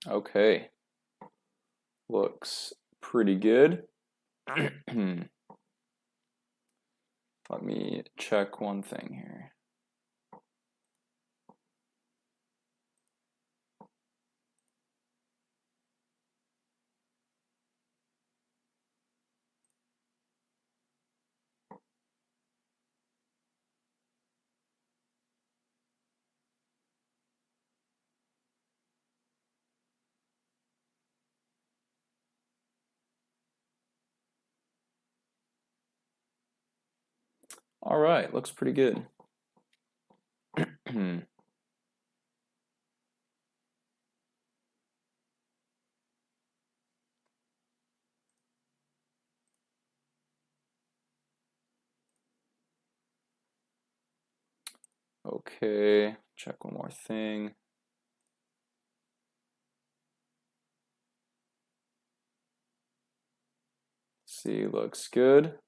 Okay, looks pretty good. Let me check one thing here. All right, looks pretty good. Okay, check one more thing. See, looks good.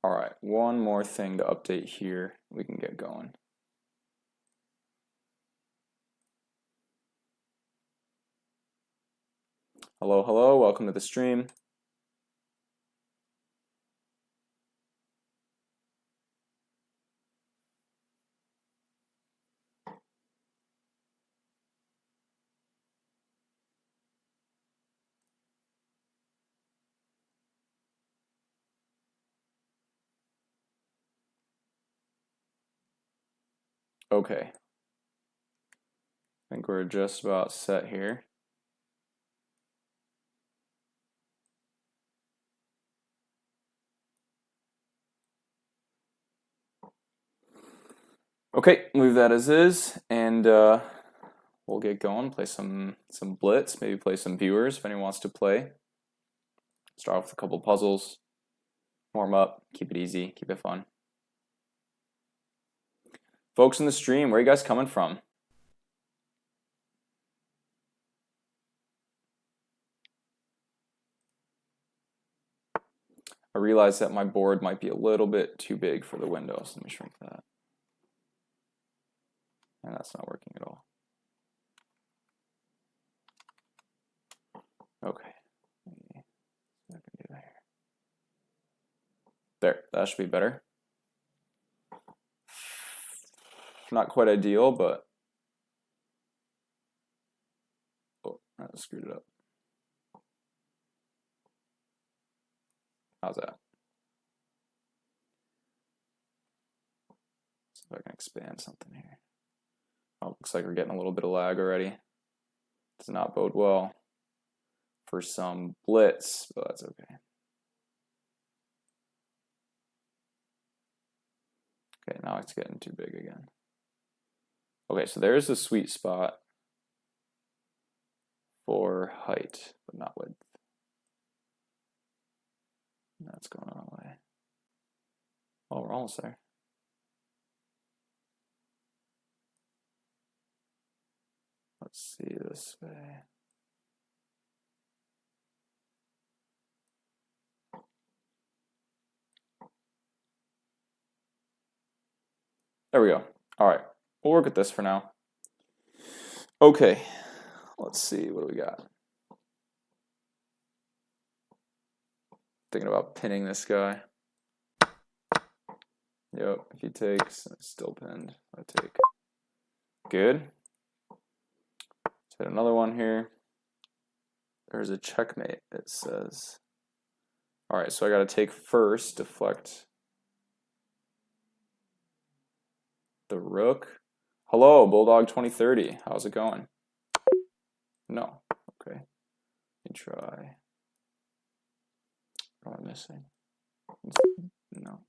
All right, one more thing to update here. We can get going. Hello, hello, welcome to the stream. Okay. I think we're just about set here. Okay, leave that as is, and we'll get going. Play some Blitz, maybe play some viewers if anyone wants to play. Start off with a couple puzzles, warm up, keep it easy, keep it fun. Folks in the stream, where are you guys coming from? I realize that my board might be a little bit too big for the window, so let me shrink that. And that's not working at all. Okay. There, that should be better. Not quite ideal, but oh, I screwed it up. How's that? See if I can expand something here. Oh, looks like we're getting a little bit of lag already. Does not bode well for some Blitz, but that's okay. Okay, now it's getting too big again. Okay, so there's a sweet spot for height, but not width. That's going on away. Oh, we're almost there. Let's see this way. There we go. All right, we'll work with this for now. Okay, let's see, what do we got? Thinking about pinning this guy. Yep, if he takes, it's still pinned. I take. Good. Let's hit another one here. There's a checkmate, it says. All right, so I got to take first, deflect the rook. Hello, Bulldog 2030. How's it going? No. Okay. Let me try. What am I missing? No.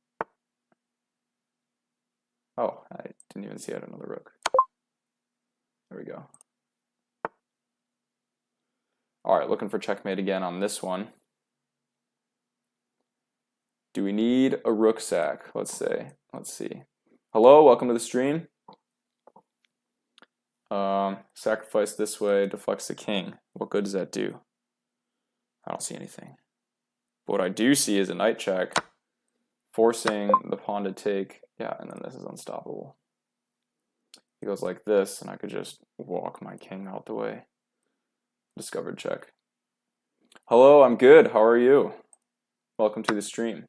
Oh, I didn't even see I had another rook. There we go. All right, looking for checkmate again on this one. Do we need a rook sack? Let's see. Hello, welcome to the stream. Sacrifice this way, deflects the king. What good does that do? I don't see anything. But what I do see is a knight check, forcing the pawn to take. Yeah, and then this is unstoppable. He goes like this, and I could just walk my king out the way. Discovered check. Hello, I'm good. How are you? Welcome to the stream.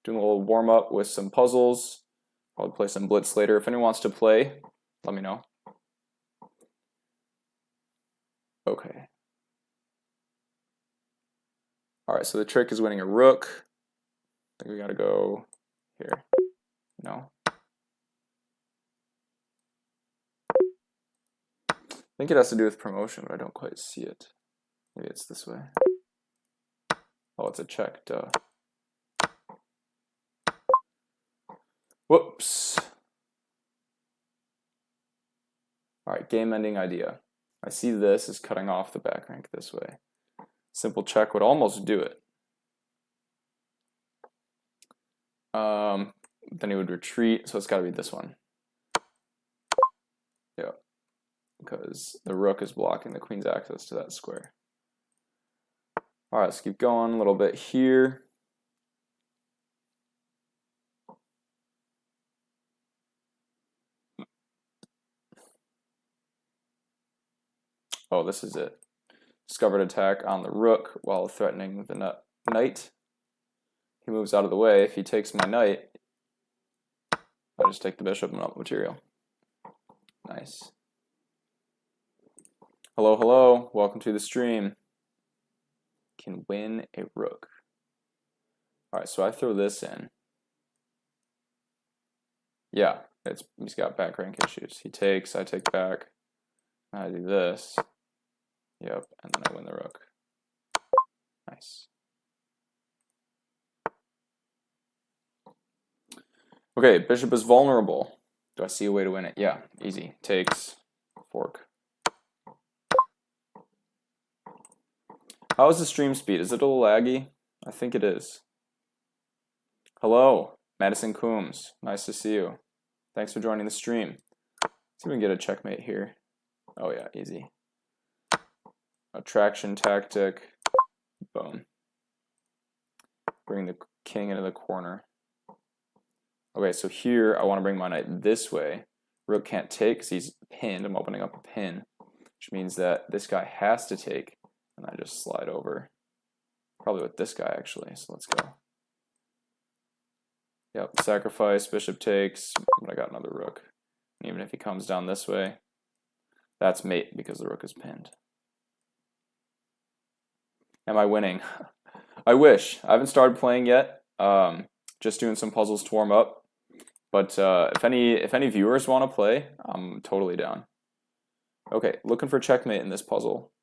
Doing a little warm up with some puzzles. Probably play some Blitz later. If anyone wants to play, let me know. Okay. All right, so the trick is winning a rook. I think we gotta go here. No. I think it has to do with promotion, but I don't quite see it. Maybe it's this way. Oh, it's a check, duh. Whoops. All right, game-ending idea. I see this is cutting off the back rank this way. Simple check would almost do it. Then he would retreat, so it's got to be this one. Yeah, because the rook is blocking the queen's access to that square. All right, let's keep going a little bit here. Oh, this is it. Discovered attack on the rook while threatening the knight. He moves out of the way. If he takes my knight, I'll just take the bishop and up material. Nice. Hello, hello. Welcome to the stream. Can win a rook. All right, so I throw this in. Yeah, he's got back rank issues. He takes, I take back. I do this. Yep, and then I win the rook. Nice. Okay, bishop is vulnerable. Do I see a way to win it? Yeah, easy. Takes, fork. How is the stream speed? Is it a little laggy? I think it is. Hello, Madison Coombs. Nice to see you. Thanks for joining the stream. Let's see if we can get a checkmate here. Oh yeah, easy. Attraction tactic. Boom. Bring the king into the corner. Okay, so here I want to bring my knight this way. Rook can't take because he's pinned. I'm opening up a pin, which means that this guy has to take, and I just slide over. Probably with this guy, actually, so let's go. Yep, sacrifice, bishop takes, but I got another rook. And even if he comes down this way, that's mate because the rook is pinned. Am I winning? I wish. I haven't started playing yet. Just doing some puzzles to warm up. But if any viewers want to play, I'm totally down. Okay, looking for checkmate in this puzzle.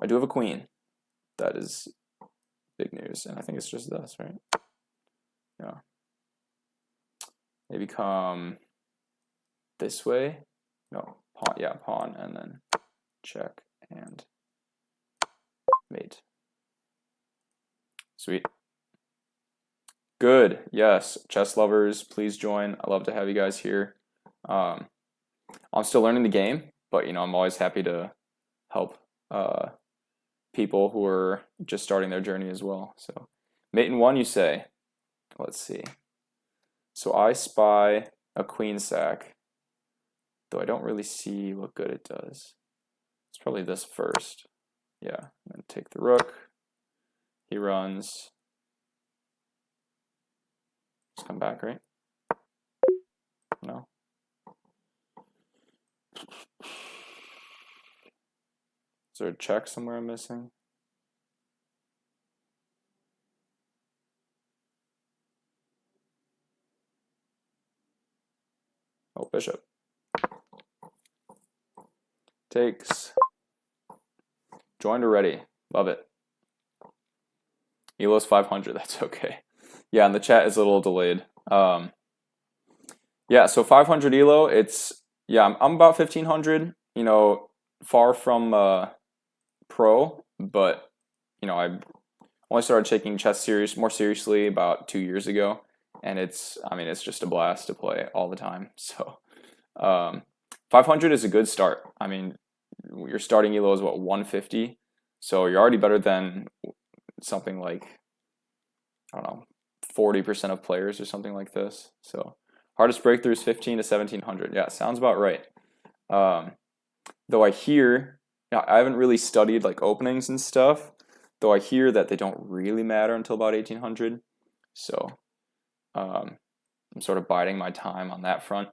I do have a queen. That is big news, and I think it's just this, right? Yeah. Maybe come this way. No, pawn. Yeah, pawn, and then check and mate. Sweet. Good. Yes. Chess lovers, please join. I love to have you guys here. I'm still learning the game, but I'm always happy to help people who are just starting their journey as well. So, mate in one, you say. Let's see. So I spy a queen sack, though I don't really see what good it does. It's probably this first. Yeah, and then take the rook. He runs. Just come back, right? No. Is there a check somewhere I'm missing? Oh, bishop. Takes. Joined already. Love it. Elo's 500. That's okay. Yeah, and the chat is a little delayed. Yeah, so 500 Elo. It's I'm about 1500. You know, far from pro, but you know I only started taking chess more seriously about 2 years ago, and it's just a blast to play all the time. So 500 is a good start. I mean, your starting elo is what, 150, so you're already better than something like, I don't know, 40% of players or something like this. So hardest breakthrough is 15 to 1700. Yeah, sounds about right. Though I hear, I haven't really studied like openings and stuff, though I hear that they don't really matter until about 1800. So I'm sort of biding my time on that front.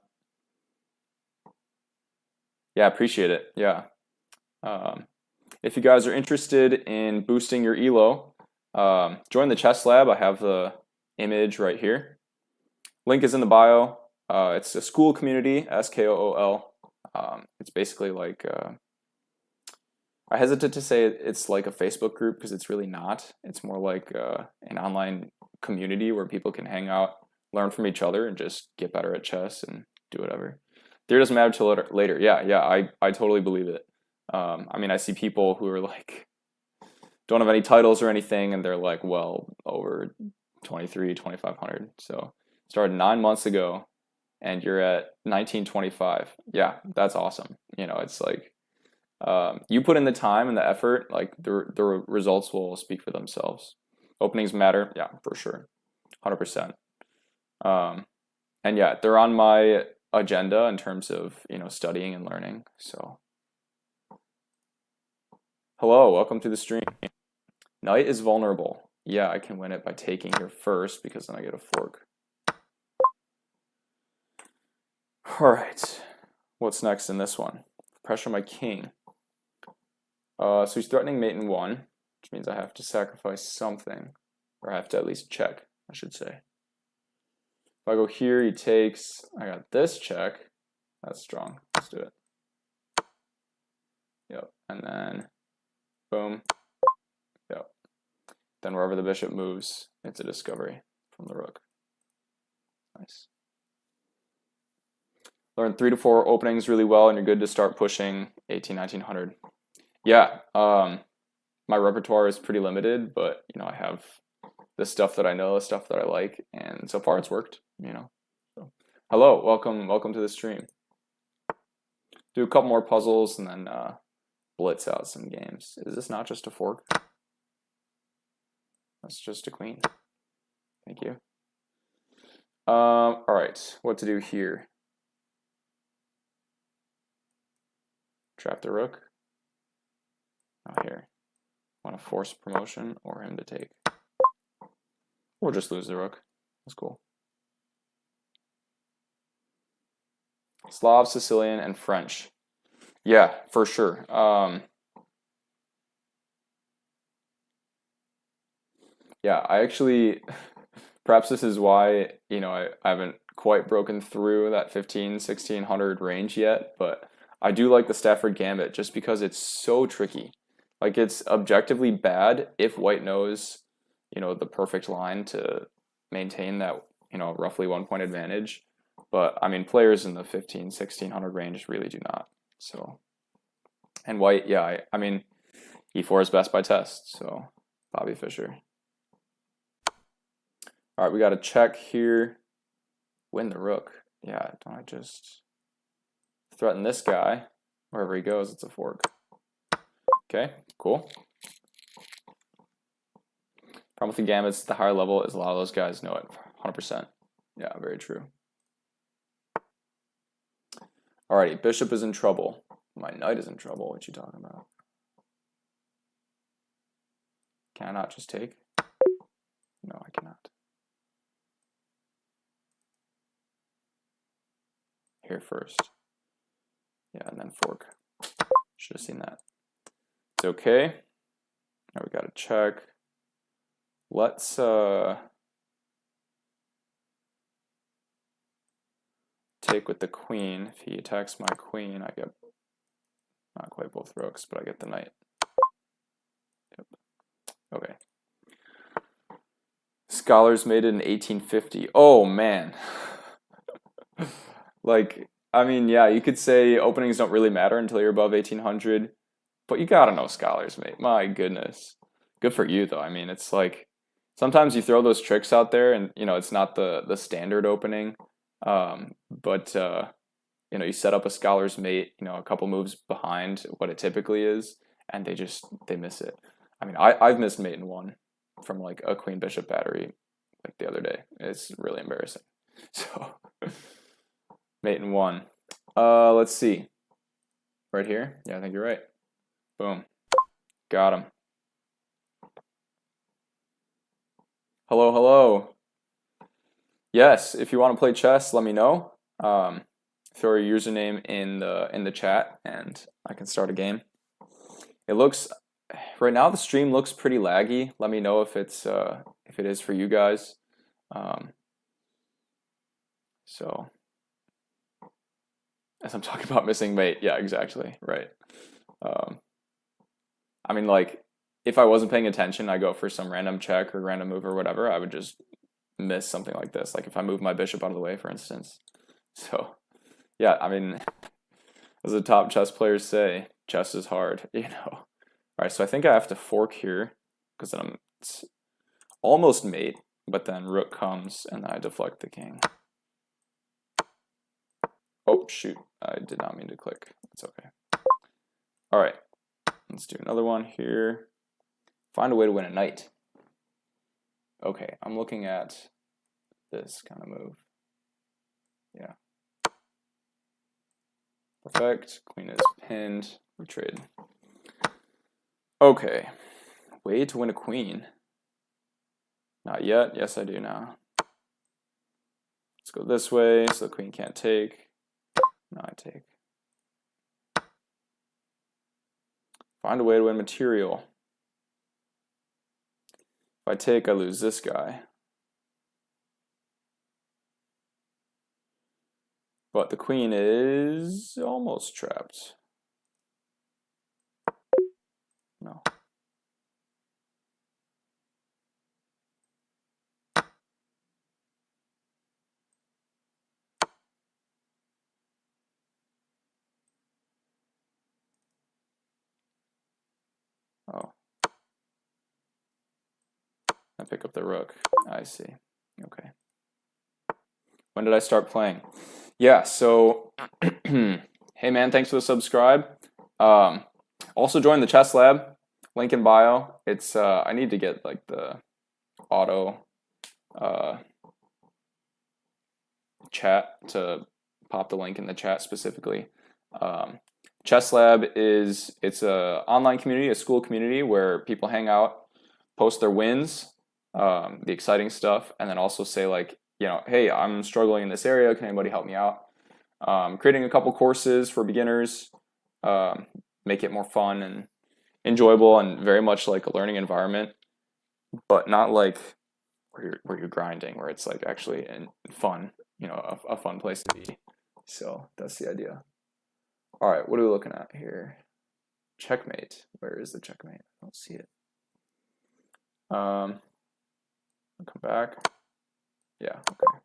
Yeah, appreciate it. Yeah. If you guys are interested in boosting your elo, join the chess lab. I have the image right here. Link is in the bio. It's a school community, SKOOL. It's basically like, I hesitate to say it's like a Facebook group because it's really not. It's more like an online community where people can hang out, learn from each other, and just get better at chess and do whatever. Theory doesn't matter till later. Yeah, I totally believe it. I mean, I see people who are like, don't have any titles or anything, and they're like, well, over 23, 2500. So started 9 months ago, and you're at 1925. Yeah, that's awesome. You know, it's like, you put in the time and the effort, like the results will speak for themselves. Openings matter, yeah, for sure, 100%. And yeah, they're on my agenda in terms of, you know, studying and learning. So, hello, welcome to the stream. Knight is vulnerable. Yeah, I can win it by taking here first because then I get a fork. All right, what's next in this one? Pressure my king. So he's threatening mate in 1, which means I have to sacrifice something, or I have to at least check, I should say. If I go here, he takes. I got this check. That's strong. Let's do it. Yep, and then boom. Yep. Then wherever the bishop moves, it's a discovery from the rook. Nice. Learn 3 to 4 openings really well, and you're good to start pushing 18, 1900. Yeah, my repertoire is pretty limited, but you know, I have the stuff that I know, the stuff that I like, and so far it's worked, you know. So, hello, welcome to the stream. Do a couple more puzzles and then blitz out some games. Is this not just a fork? That's just a queen. Thank you. All right, what to do here? Trap the rook. Not here. Want to force promotion or him to take. Or just lose the rook. That's cool. Slav, Sicilian, and French. Yeah, for sure. Yeah, I actually, perhaps this is why, you know, I haven't quite broken through that 15, 1600 range yet, but I do like the Stafford Gambit just because it's so tricky. Like, it's objectively bad if white knows, you know, the perfect line to maintain that, you know, roughly 1 point advantage. But, I mean, players in the 15, 1600 range really do not. So, and white, yeah, I mean, e4 is best by test. So, Bobby Fischer. All right, we got to check here. Win the rook. Yeah, don't I just threaten this guy? Wherever he goes, it's a fork. Okay, cool. Problem with the gambits at the higher level is a lot of those guys know it 100%. Yeah, very true. Alrighty, bishop is in trouble. My knight is in trouble. What you talking about? Can I not just take? No, I cannot. Here first. Yeah, and then fork. Should have seen that. It's okay. Now we got to check. Let's take with the queen. If he attacks my queen, I get Not quite both rooks, but I get the knight. Yep. Okay. Scholars made it in 1850. Oh, man. Like, I mean, yeah, you could say openings don't really matter until you're above 1800, but you gotta know Scholars made. My goodness. Good for you, though. I mean, it's like, sometimes you throw those tricks out there and, you know, it's not the standard opening, but you know, you set up a Scholar's Mate, you know, a couple moves behind what it typically is, and they miss it. I mean, I've missed Mate in 1 from like a Queen Bishop battery like the other day. It's really embarrassing. So Mate in 1. Let's see. Right here? Yeah, I think you're right. Boom. Got him. Hello, hello. Yes, if you want to play chess, let me know. Throw your username in the chat, and I can start a game. It looks right now the stream looks pretty laggy. Let me know if it is for you guys. So as I'm talking about missing mate, yeah, exactly, right. I mean, like, if I wasn't paying attention, I go for some random check or random move or whatever, I would just miss something like this. Like if I move my bishop out of the way, for instance. So yeah, I mean, as the top chess players say, chess is hard, you know. All right, so I think I have to fork here because then it's almost mate, but then rook comes and then I deflect the king. Oh, shoot. I did not mean to click. It's okay. All right, let's do another one here. Find a way to win a knight. Okay, I'm looking at this kind of move. Yeah. Perfect. Queen is pinned. We trade. Okay. Way to win a queen. Not yet. Yes, I do now. Let's go this way so the queen can't take. Now I take. Find a way to win material. If I take, I lose this guy. But the queen is almost trapped. No. Oh. I pick up the rook. I see. Okay. When did I start playing? Yeah, so hey man, thanks for the subscribe. Also join the chess lab, link in bio. It's I need to get like the auto chat to pop the link in the chat specifically. Chess lab it's a online community, a school community where people hang out, post their wins, the exciting stuff, and then also say like, you know, hey, I'm struggling in this area. Can anybody help me out? Creating a couple courses for beginners, make it more fun and enjoyable and very much like a learning environment, but not like where you're grinding, where it's like actually fun, you know, a fun place to be. So that's the idea. All right, what are we looking at here? Checkmate. Where is the checkmate? I don't see it. I'll come back. Yeah, okay.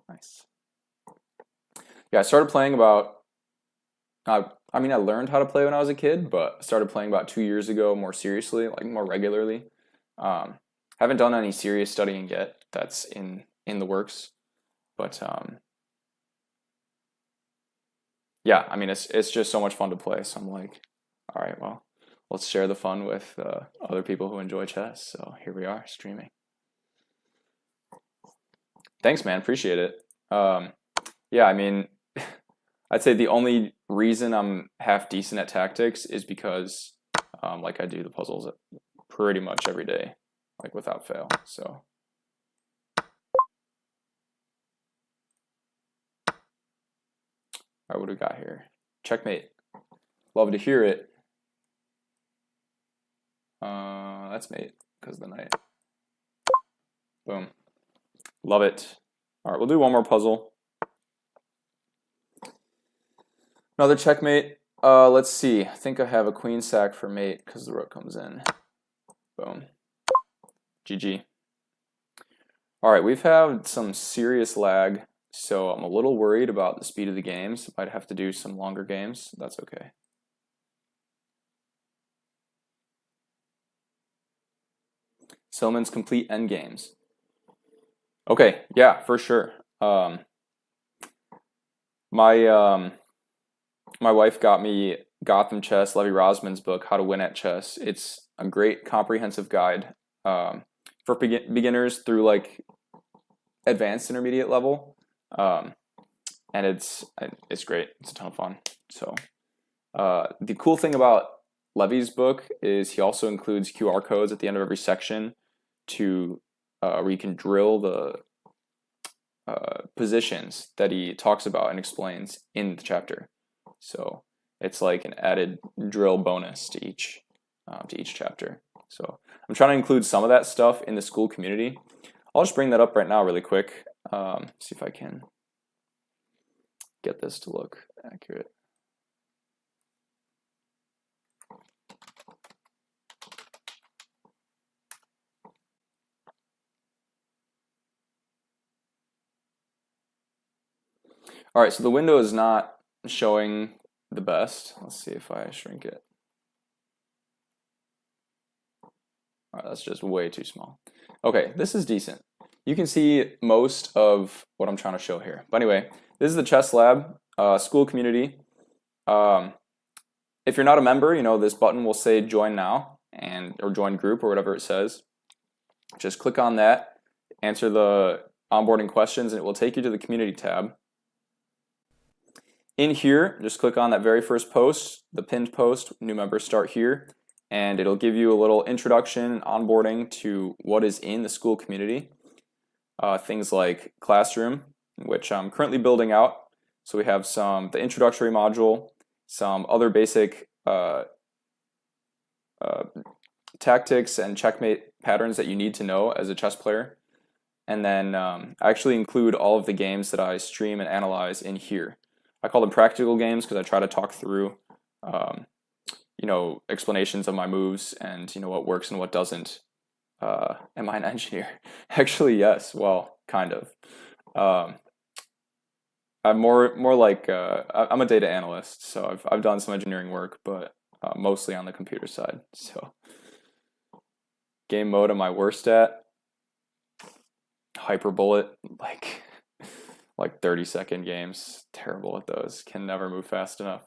Nice. Yeah, I started playing about, I mean, I learned how to play when I was a kid, but started playing about 2 years ago more seriously, like more regularly. Haven't done any serious studying yet. That's in the works. But yeah, I mean, it's just so much fun to play. So I'm like, all right, well, let's share the fun with other people who enjoy chess. So here we are, streaming. Thanks, man. Appreciate it. Yeah, I mean, I'd say the only reason I'm half decent at tactics is because like I do the puzzles pretty much every day, like without fail. So all right, what do we got here? Checkmate. Love to hear it. That's mate because of the knight. Boom. Love it. All right, we'll do one more puzzle. Another checkmate. Let's see. I think I have a queen sack for mate because the rook comes in. Boom. GG. All right, we've had some serious lag, so I'm a little worried about the speed of the games. Might have to do some longer games. That's okay. Silman's complete endgames. Okay, yeah, for sure. My wife got me Gotham Chess, Levi Rosman's book, How to Win at Chess. It's a great comprehensive guide for beginners through like advanced intermediate level, and it's great. It's a ton of fun. So the cool thing about Levy's book is he also includes QR codes at the end of every section to where you can drill the positions that he talks about and explains in the chapter. So it's like an added drill bonus to each chapter. So I'm trying to include some of that stuff in the school community. I'll just bring that up right now really quick. See if I can get this to look accurate. All right, so the window is not showing the best. Let's see if I shrink it. All right, that's just way too small. Okay, this is decent. You can see most of what I'm trying to show here. But anyway, this is the chess lab, school community. If you're not a member, you know, this button will say join now or join group or whatever it says. Just click on that, answer the onboarding questions, and it will take you to the community tab. In here, just click on that very first post, the pinned post, new members start here, and it'll give you a little introduction, onboarding to what is in the school community. Things like Classroom, which I'm currently building out. So we have the introductory module, some other basic tactics and checkmate patterns that you need to know as a chess player. And then I actually include all of the games that I stream and analyze in here. I call them practical games because I try to talk through, you know, explanations of my moves and, you know, what works and what doesn't. Am I an engineer? Actually, yes. Well, kind of. I'm more like I'm a data analyst, so I've done some engineering work, but mostly on the computer side. So, game mode am I worst at? Hyperbullet, like 30-second games. Terrible at those. Can never move fast enough.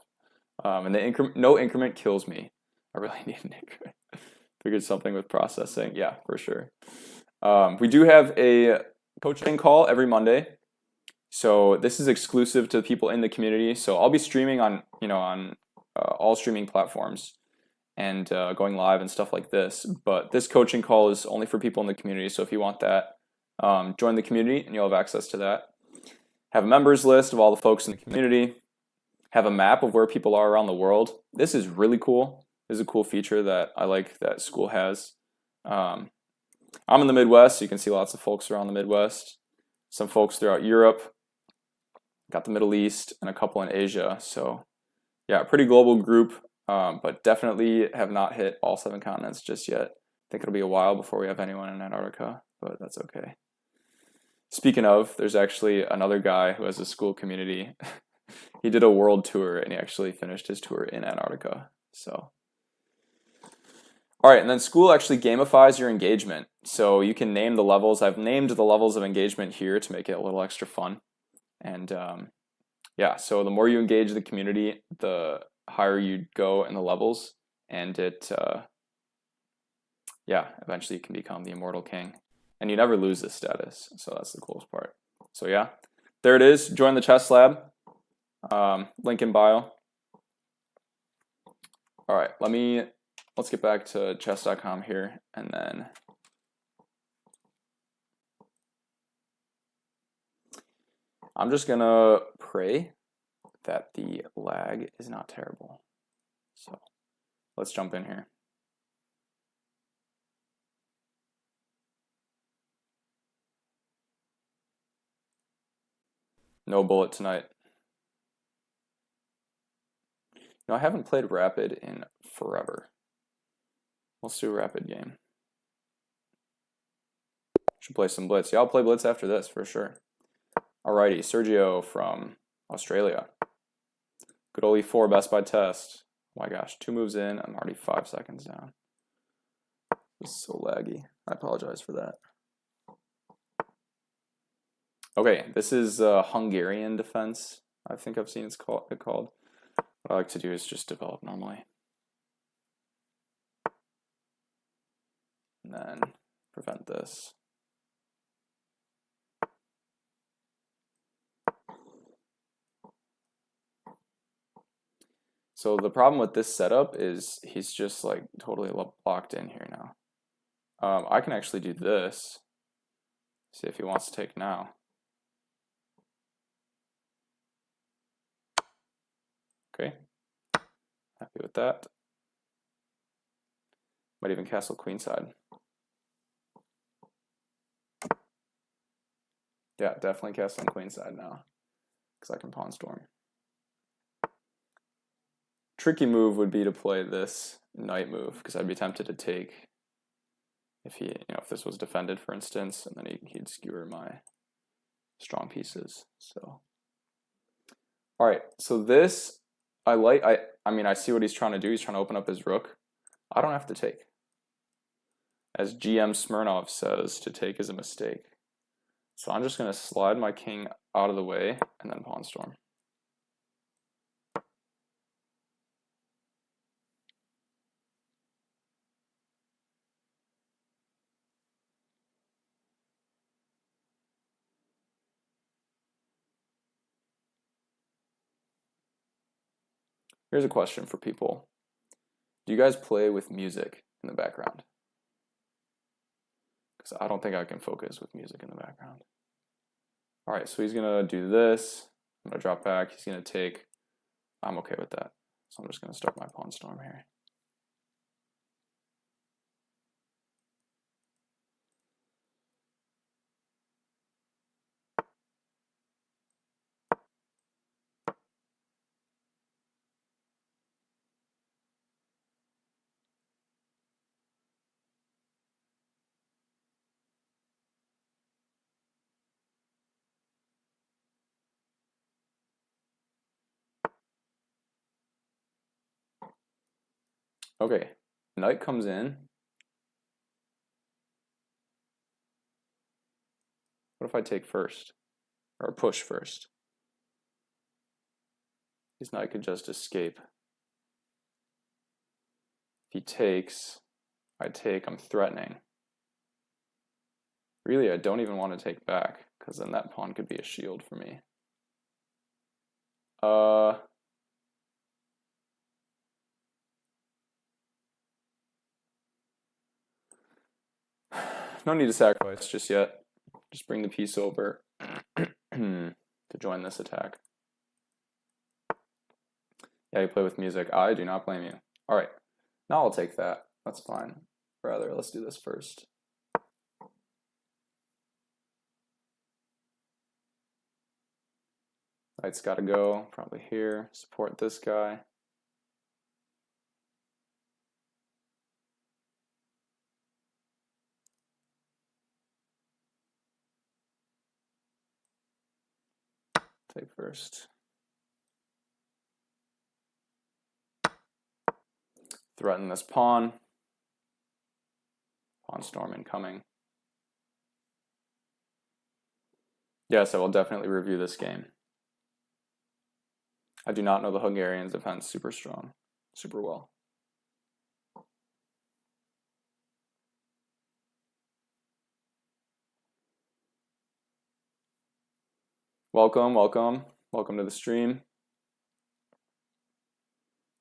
And no increment kills me. I really need an increment. Figured something with processing. Yeah, for sure. We do have a coaching call every Monday. So this is exclusive to the people in the community. So I'll be streaming on all streaming platforms and going live and stuff like this. But this coaching call is only for people in the community. So if you want that, join the community and you'll have access to that. Have a members list of all the folks in the community. Have a map of where people are around the world. This is really cool. This is a cool feature that I like that school has. I'm in the Midwest, so you can see lots of folks around the Midwest. Some folks throughout Europe. Got the Middle East and a couple in Asia. So yeah, pretty global group, but definitely have not hit all 7 continents just yet. I think it'll be a while before we have anyone in Antarctica, but that's okay. Speaking of, there's actually another guy who has a school community. He did a world tour and he actually finished his tour in Antarctica. So, all right, and then school actually gamifies your engagement. So you can name the levels. I've named the levels of engagement here to make it a little extra fun. And yeah, so the more you engage the community, the higher you go in the levels. And yeah, eventually you can become the immortal king. And you never lose this status, so that's the coolest part. So yeah, there it is. Join the chess lab. Link in bio. All right, let's get back to chess.com here, and then I'm just gonna pray that the lag is not terrible. So let's jump in here. No bullet tonight. No, I haven't played Rapid in forever. Let's do a Rapid game. Should play some Blitz. Yeah, I'll play Blitz after this for sure. Alrighty, Sergio from Australia. Good old E4 best by test. Oh my gosh, 2 moves in, I'm already 5 seconds down. This is so laggy. I apologize for that. Okay, this is Hungarian defense. I think I've seen it called. What I like to do is just develop normally. And then prevent this. So the problem with this setup is he's just like totally locked in here now. I can actually do this. See if he wants to take now. Okay, happy with that. Might even castle queenside. Yeah, definitely castling queenside now, because I can pawn storm. Tricky move would be to play this knight move, because I'd be tempted to take if he, if this was defended, for instance, and then he'd skewer my strong pieces. So, all right. So this I like. I mean, I see what he's trying to do. He's trying to open up his rook. I don't have to take. As GM Smirnov says, to take is a mistake. So I'm just going to slide my king out of the way and then pawn storm. Here's a question for people. Do you guys play with music in the background? Because I don't think I can focus with music in the background. All right, so he's going to do this. I'm going to drop back. He's going to take. I'm okay with that. So I'm just going to start my pawn storm here. Okay, knight comes in. What if I take first? Or push first? His knight could just escape. If he takes, I take, I'm threatening. Really, I don't even want to take back, because then that pawn could be a shield for me. No need to sacrifice just yet. Just bring the piece over to join this attack. Yeah, you play with music. I do not blame you. All right, now I'll take that. That's fine. Rather, let's do this first. Knight's got to go, probably here. Support this guy. Take first. Threaten this pawn. Pawn storm incoming. Yes, I will definitely review this game. I do not know the Hungarians' defense super strong, super well. Welcome, welcome, welcome to the stream.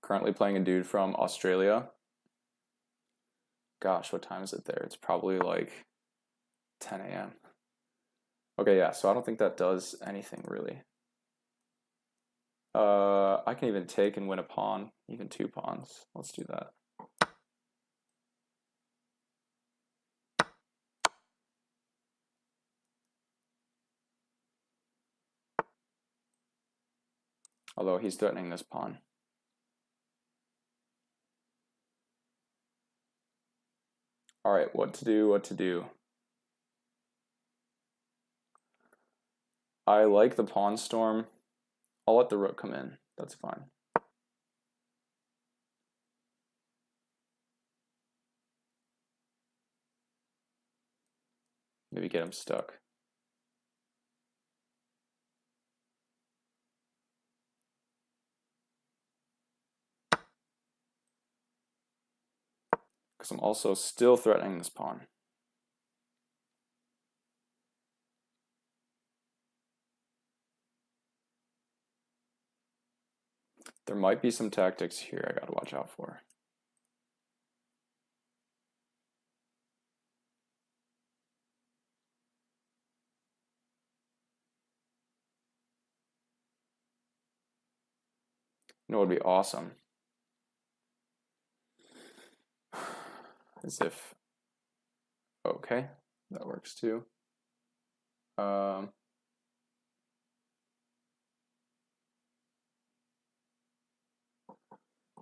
Currently playing a dude from Australia. Gosh, what time is it there? It's probably like 10 a.m. Okay, yeah, so I don't think that does anything really. I can even take and win a pawn, even 2 pawns. Let's do that. Although he's threatening this pawn. All right, what to do, what to do. I like the pawn storm. I'll let the rook come in. That's fine. Maybe get him stuck. Because I'm also still threatening this pawn. There might be some tactics here I gotta watch out for. You know what would be awesome? As if, okay, that works too. He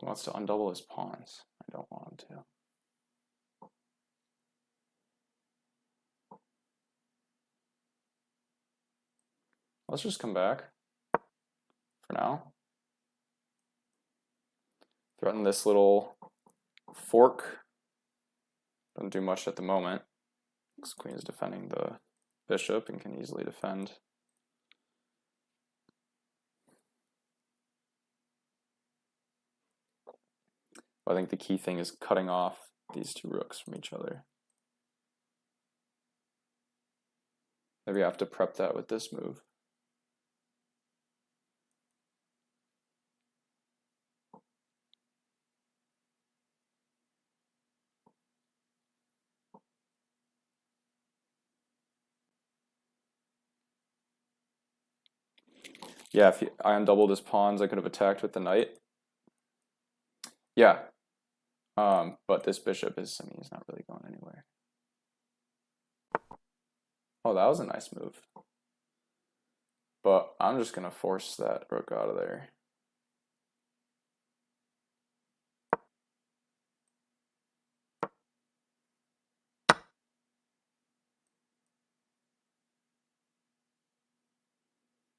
wants to undouble his pawns. I don't want him to. Let's just come back for now. Threaten this little fork. Doesn't do much at the moment. This queen is defending the bishop and can easily defend. I think the key thing is cutting off these two rooks from each other. Maybe I have to prep that with this move. Yeah, if I undoubled his pawns, I could have attacked with the knight. Yeah, but this bishop is, I mean, he's not really going anywhere. Oh, that was a nice move. But I'm just going to force that rook out of there.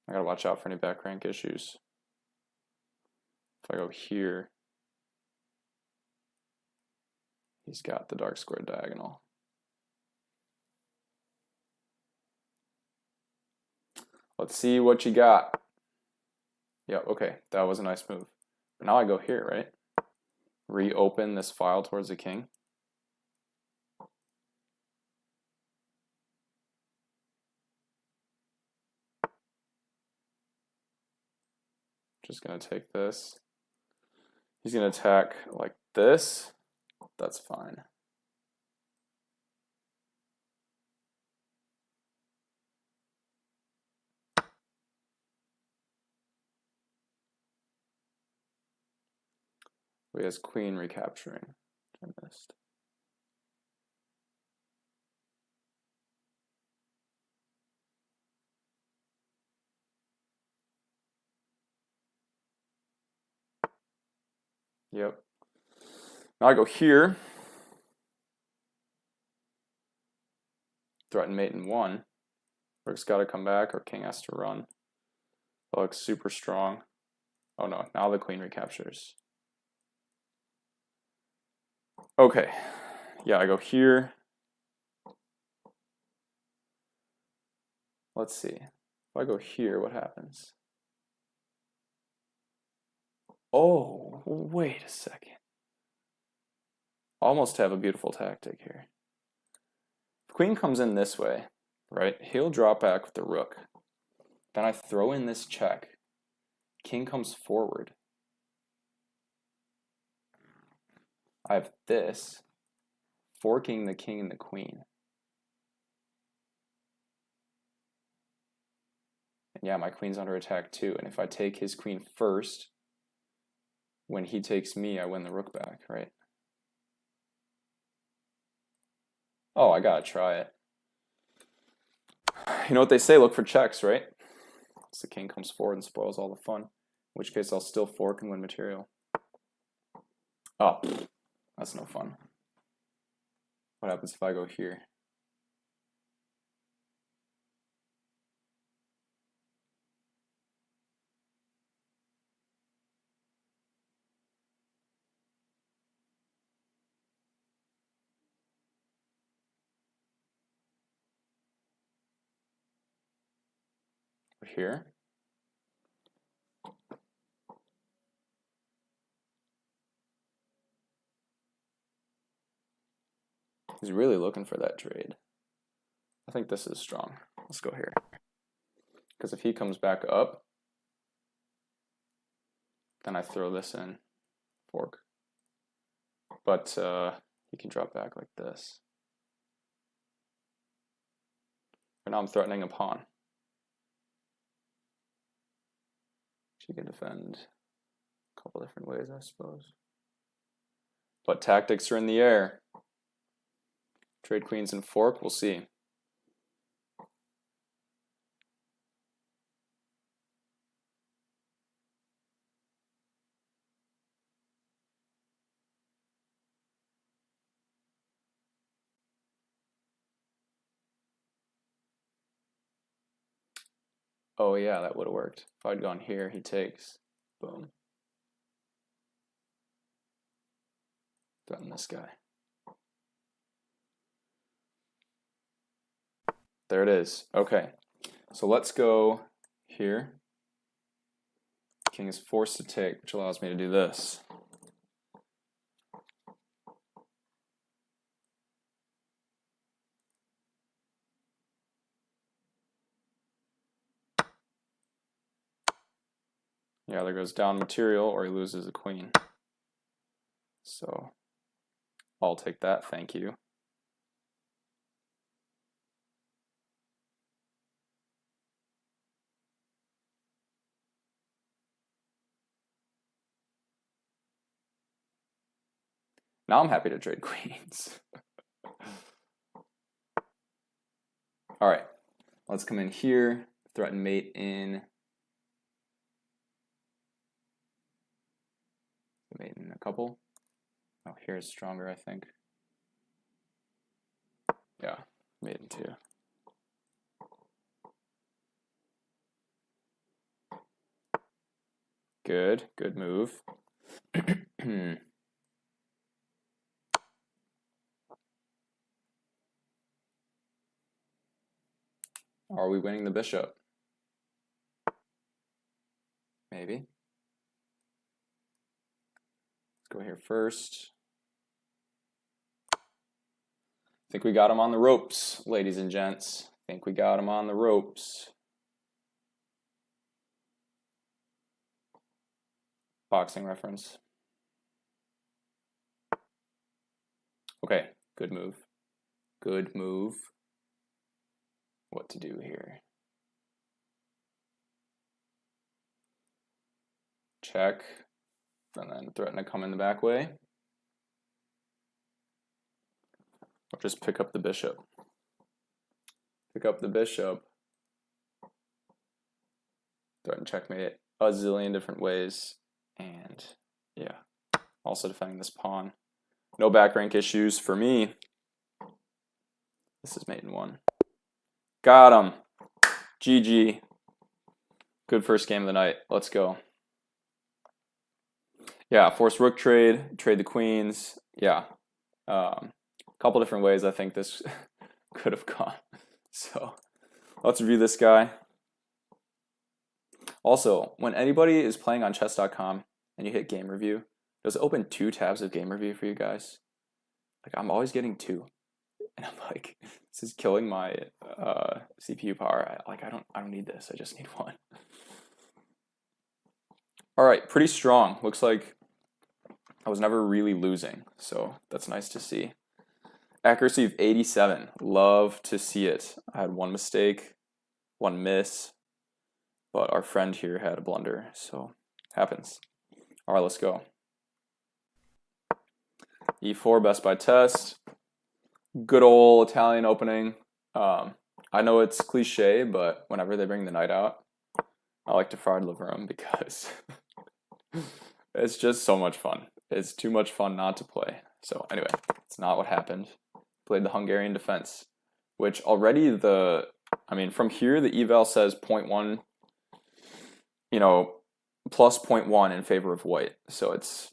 I gotta watch out for any back rank issues. If I go here, he's got the dark square diagonal. Let's see what you got. Yeah, okay, that was a nice move. But now I go here, right? Reopen this file towards the king. Just gonna take this. He's gonna attack like this. That's fine. He has queen recapturing. I missed. Yep. Now I go here. Threaten mate in 1. Rook's got to come back or king has to run. That looks super strong. Oh no, now the queen recaptures. Okay. Yeah, I go here. Let's see. If I go here, what happens? Oh, wait a second. Almost have a beautiful tactic here. If queen comes in this way, right, he'll drop back with the rook. Then I throw in this check. King comes forward. I have this, forking the king and the queen. And yeah, my queen's under attack too. And if I take his queen first, when he takes me, I win the rook back, right? Oh, I gotta try it. You know what they say, look for checks, right? So the king comes forward and spoils all the fun. In which case I'll still fork and win material. Oh, that's no fun. What happens if I go here? Here. He's really looking for that trade. I think this is strong. Let's go here. Because if he comes back up, then I throw this in, fork. But he can drop back like this. And now I'm threatening a pawn. She can defend a couple different ways, I suppose. But tactics are in the air. Trade queens and fork, we'll see. Oh yeah, that would have worked. If I'd gone here, he takes. Boom. Threaten this guy. There it is. Okay. So let's go here. King is forced to take, which allows me to do this. He either goes down material or he loses a queen. So I'll take that, thank you. Now I'm happy to trade queens. All right, let's come in here, threaten mate in. Mate in a couple. Oh, here's stronger, I think. Yeah, mate in two. Good, good move. Are we winning the bishop? Maybe. Let's go here first. I think we got him on the ropes, ladies and gents. I think we got him on the ropes. Boxing reference. Okay, good move. Good move. What to do here? Check, and then threaten to come in the back way. Or just pick up the bishop. Pick up the bishop. Threaten checkmate a zillion different ways. And yeah, also defending this pawn. No back rank issues for me. This is mate in one. Got him. GG. Good first game of the night. Let's go. Yeah, force rook trade, trade the queens. Yeah. Couple different ways I think this could have gone. So let's review this guy. Also, when anybody is playing on chess.com and you hit game review, does it open 2 tabs of game review for you guys? Like, I'm always getting 2. And I'm like, this is killing my CPU power. I don't need this. I just need 1. All right, pretty strong. Looks like I was never really losing, so that's nice to see. Accuracy of 87. Love to see it. I had 1 mistake, 1 miss, but our friend here had a blunder, so happens. All right, let's go. E4, best by test. Good old Italian opening. I know it's cliche, but whenever they bring the knight out, I like to fard the room because it's just so much fun. It's too much fun not to play. So anyway, it's not what happened. played the Hungarian defense, which already from here, the eval says 0.1, plus 0.1 in favor of white. So it's,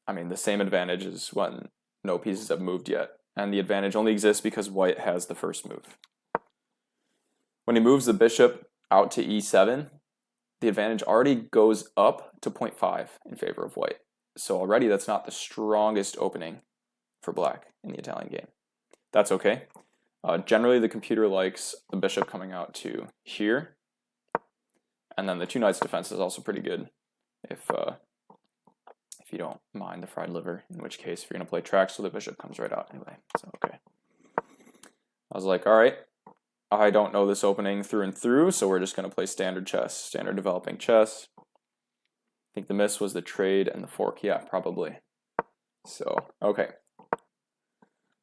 the same advantage as when no pieces have moved yet. And the advantage only exists because white has the first move. When he moves the bishop out to e7, the advantage already goes up to 0.5 in favor of white. So already that's not the strongest opening for black in the Italian game. That's okay. Generally, the computer likes the bishop coming out to here. And then the two knights defense is also pretty good if you don't mind the fried liver, in which case if you're going to play track, so the bishop comes right out anyway. So, okay. I was like, all right, I don't know this opening through and through, so we're just going to play standard chess, standard developing chess. I think the miss was the trade and the fork. Yeah, probably. So, okay.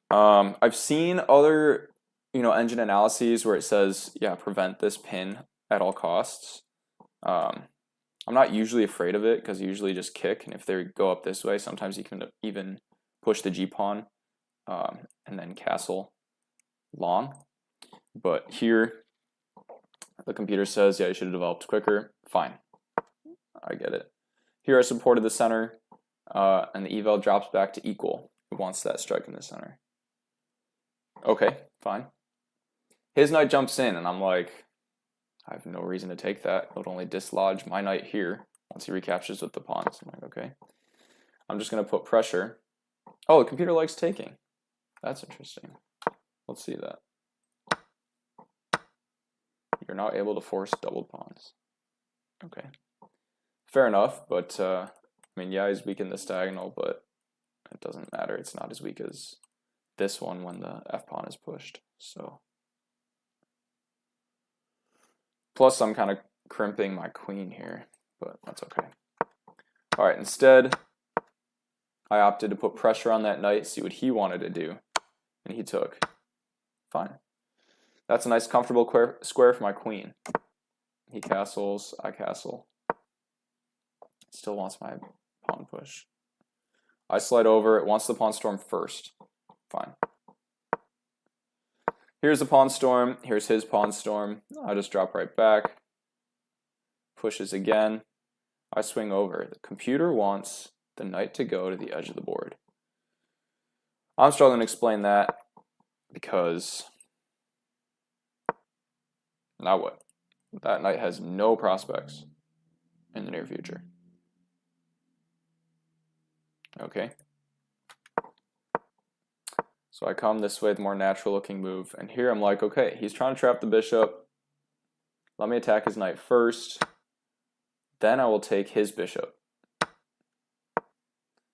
I've seen other, engine analyses where it says, yeah, prevent this pin at all costs. I'm not usually afraid of it because you usually just kick, and if they go up this way, sometimes you can even push the g-pawn and then castle long. But here, the computer says, yeah, you should have developed quicker. Fine, I get it. Here I supported the center, and the eval drops back to equal. It wants that strike in the center. Okay, fine. His knight jumps in, and I'm like, I have no reason to take that. It would only dislodge my knight here once he recaptures with the pawns. I'm like, okay. I'm just going to put pressure. Oh, the computer likes taking. That's interesting. Let's see that. You're not able to force doubled pawns. Okay. Fair enough, but, yeah, he's weak in this diagonal, but it doesn't matter. It's not as weak as this one when the f-pawn is pushed, so. Plus, I'm kind of crimping my queen here, but that's okay. All right, instead, I opted to put pressure on that knight, see what he wanted to do, and he took. Fine. That's a nice, comfortable square for my queen. He castles, I castle. Still wants my pawn push. I slide over, it wants the pawn storm first. Fine. Here's the pawn storm, here's his pawn storm. I just drop right back. Pushes again. I swing over. The computer wants the knight to go to the edge of the board. I'm struggling to explain that because now what? That knight has no prospects in the near future. Okay. So I come this way, the more natural looking move. And here I'm like, okay, he's trying to trap the bishop. Let me attack his knight first. Then I will take his bishop.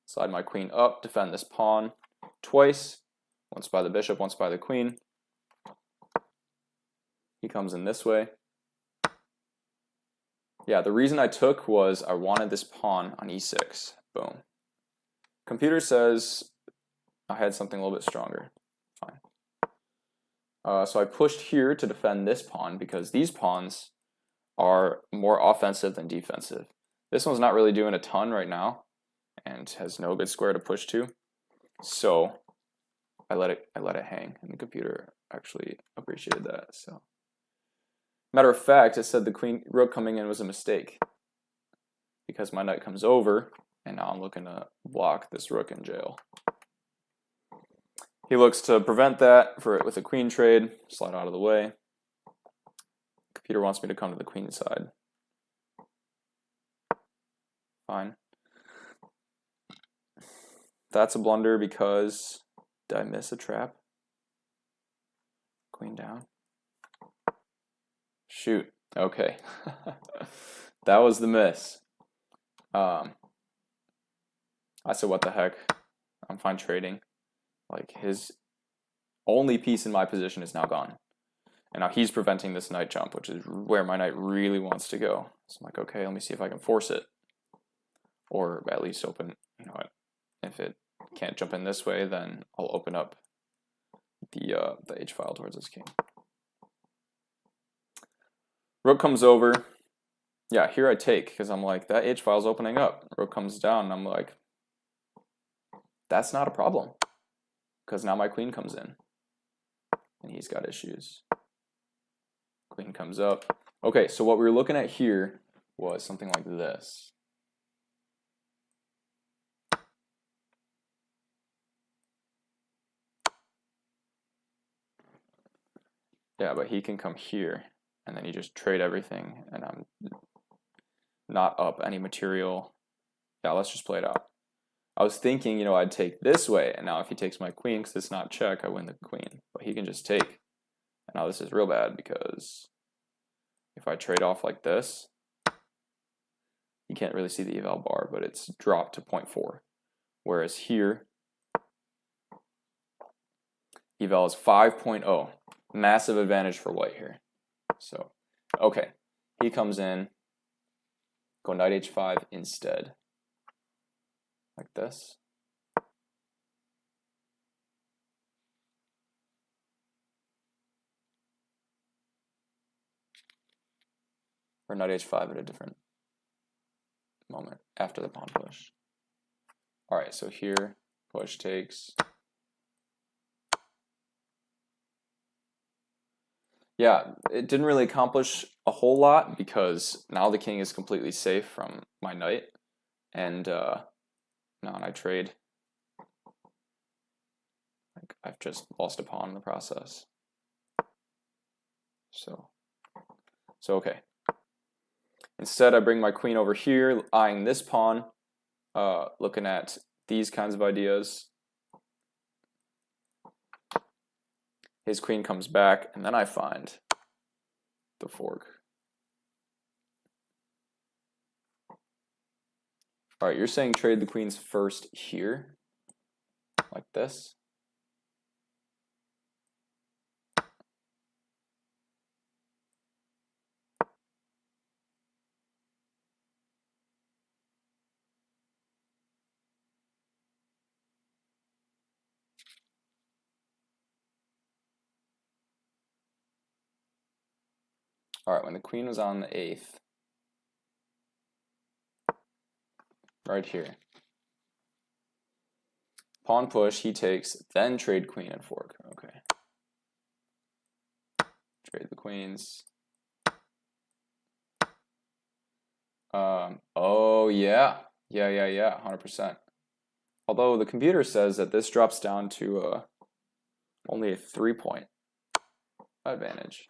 Slide my queen up, defend this pawn twice. Once by the bishop, once by the queen. He comes in this way. Yeah, the reason I took was I wanted this pawn on e6. Boom. Computer says I had something a little bit stronger. Fine. So I pushed here to defend this pawn because these pawns are more offensive than defensive. This one's not really doing a ton right now and has no good square to push to. So I let it hang, and the computer actually appreciated that. So matter of fact, it said the rook coming in was a mistake because my knight comes over, and now I'm looking to block this rook in jail. He looks to prevent that with a queen trade, slide out of the way. Computer wants me to come to the queen side. Fine. That's a blunder because did I miss a trap? Queen down. Shoot. Okay. That was the miss. I said, what the heck? I'm fine trading. Like, his only piece in my position is now gone. And now he's preventing this knight jump, which is where my knight really wants to go. So I'm like, okay, let me see if I can force it. Or at least open, if it can't jump in this way, then I'll open up the h-file towards this king. Rook comes over. Yeah, here I take, because I'm like, that h-file's opening up. Rook comes down, and I'm like, that's not a problem. because now my queen comes in, and he's got issues. Queen comes up. Okay, so what we were looking at here was something like this. Yeah, but he can come here, and then you just trade everything, and I'm not up any material. Yeah, let's just play it out. I was thinking, you know, I'd take this way, and now if he takes my queen, because it's not check, I win the queen. But he can just take. And now this is real bad, because if I trade off like this, you can't really see the eval bar, but it's dropped to 0.4. Whereas here, eval is 5.0. Massive advantage for white here. So, okay, he comes in, go knight h5 instead, like this. Or knight h5 at a different moment after the pawn push. All right, so here, push takes. Yeah, it didn't really accomplish a whole lot because now the king is completely safe from my knight, and now when I trade, I've just lost a pawn in the process. So okay. Instead, I bring my queen over here, eyeing this pawn, looking at these kinds of ideas. His queen comes back, and then I find the fork. All right, you're saying trade the queens first here, like this. All right, when the queen was on the 8th, right here, pawn push, he takes, then trade queen and fork. Okay. Trade the queens. Oh, yeah. Yeah, 100%. Although the computer says that this drops down to only a 3-point advantage.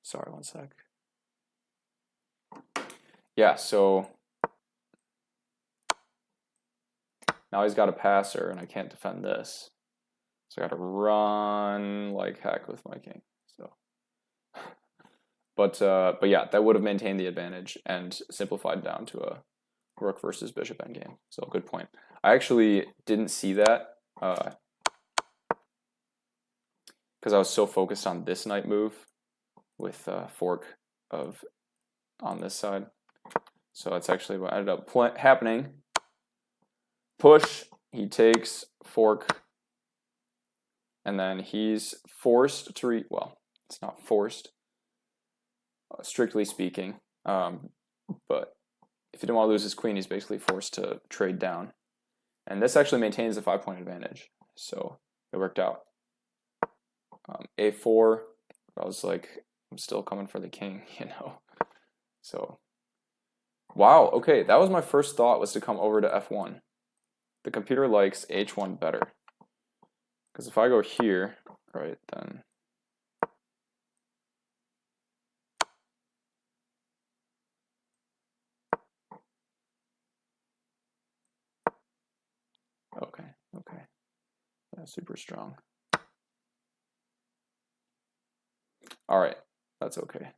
Sorry, one sec. Yeah, so now he's got a passer, and I can't defend this. So I got to run like heck with my king. So, but yeah, that would have maintained the advantage and simplified down to a rook versus bishop endgame. So good point. I actually didn't see that because I was so focused on this knight move with fork of on this side. So that's actually what ended up happening. Push, he takes fork, and then he's forced to well, it's not forced, strictly speaking, but if he didn't want to lose his queen, he's basically forced to trade down. And this actually maintains a 5-point advantage, so it worked out. A4, I was like, I'm still coming for the king, you know. So, wow, okay, that was my first thought, was to come over to F1. The computer likes H1 better. Because if I go here, right, then okay, yeah, super strong. All right, that's okay.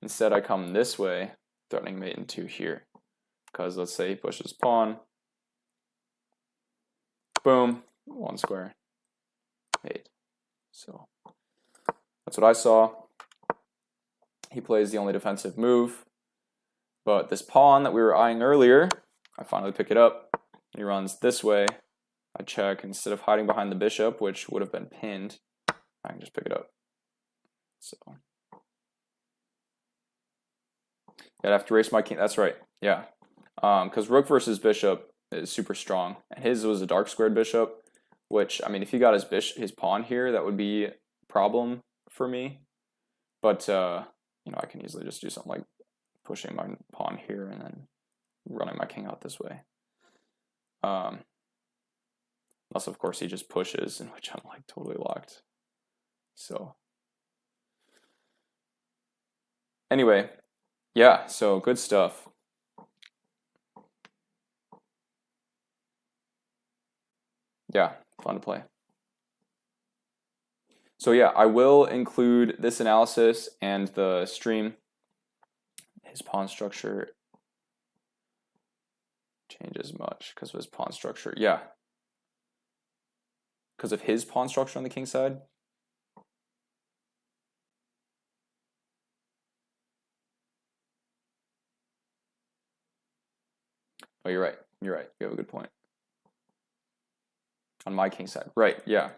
Instead, I come this way, threatening mate in 2 here. Because let's say he pushes pawn. Boom, 1 square. Mate. So that's what I saw. He plays the only defensive move. But this pawn that we were eyeing earlier, I finally pick it up. He runs this way. I check. Instead of hiding behind the bishop, which would have been pinned, I can just pick it up. So I'd have to race my king. That's right. Yeah. Because rook versus bishop is super strong, and his was a dark squared bishop, which, I mean, if he got his pawn here, that would be a problem for me. But you know, I can easily just do something like pushing my pawn here and then running my king out this way. Unless, of course, he just pushes, in which I'm like totally locked. So anyway, yeah, so good stuff. Yeah, fun to play. So yeah, I will include this analysis and the stream. His pawn structure changes much because of his pawn structure. Yeah. Because of his pawn structure on the king side. Oh, you're right. You're right. You have a good point. On my king side. Right, yeah.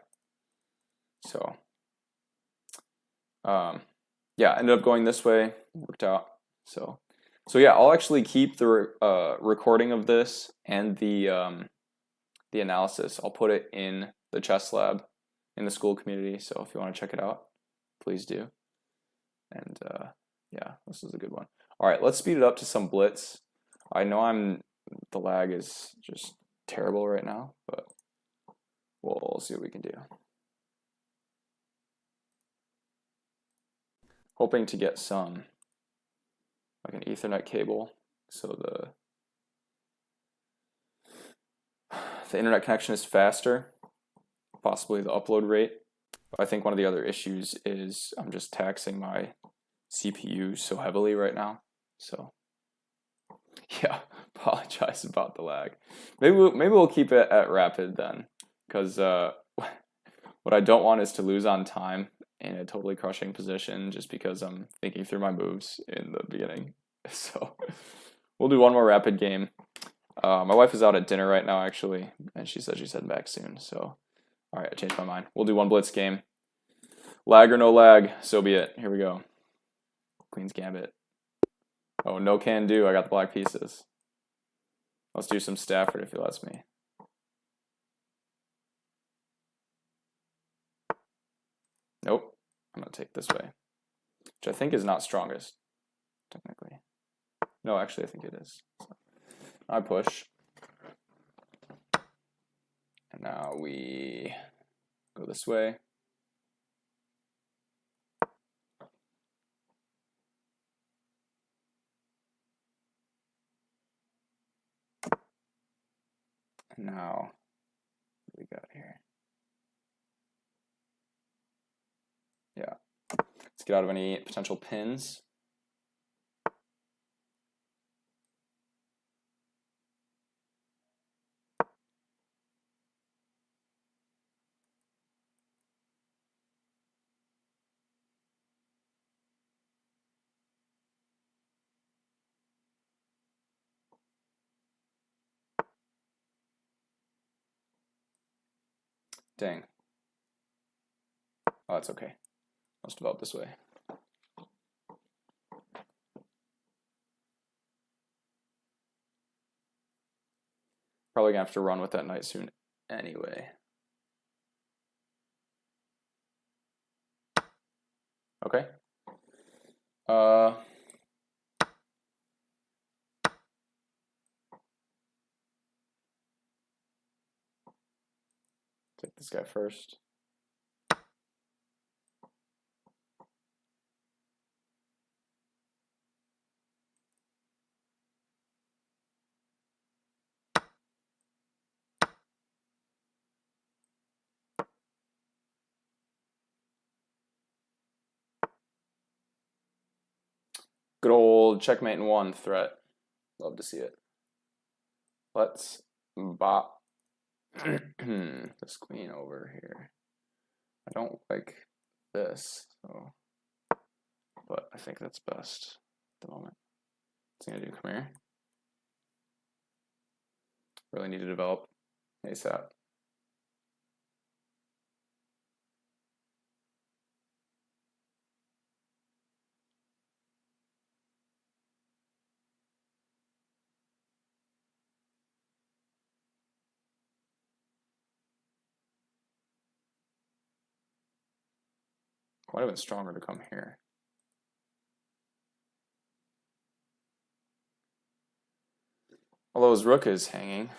So, yeah, ended up going this way. Worked out. So yeah, I'll actually keep the recording of this and the analysis. I'll put it in the chess lab in the school community. So if you want to check it out, please do. And yeah, this is a good one. All right, let's speed it up to some blitz. I know the lag is just terrible right now, but we'll see what we can do. Hoping to get some, like an Ethernet cable, so the internet connection is faster, possibly the upload rate. But I think one of the other issues is I'm just taxing my CPU so heavily right now. So yeah, apologize about the lag. Maybe we'll keep it at rapid then, because what I don't want is to lose on time in a totally crushing position just because I'm thinking through my moves in the beginning. So we'll do one more rapid game. My wife is out at dinner right now, actually, and she said she's heading back soon. So, all right, I changed my mind. We'll do one blitz game. Lag or no lag, so be it. Here we go. Queen's Gambit. Oh, no can do. I got the black pieces. Let's do some Stafford if he lets me. Nope. I'm going to take this way, which I think is not strongest, technically. No, actually, I think it is. So I push. And now we go this way. And now, what do we got here? Yeah. Let's get out of any potential pins. Dang. Oh, that's okay. Let's develop this way. Probably gonna have to run with that knight soon anyway. Okay. Take this guy first. Good old checkmate in one threat. Love to see it. Let's bop this queen over here. I don't like this, so, but I think that's best at the moment. What's he gonna do? Come here. Really need to develop ASAP. might have been stronger to come here. Although his rook is hanging.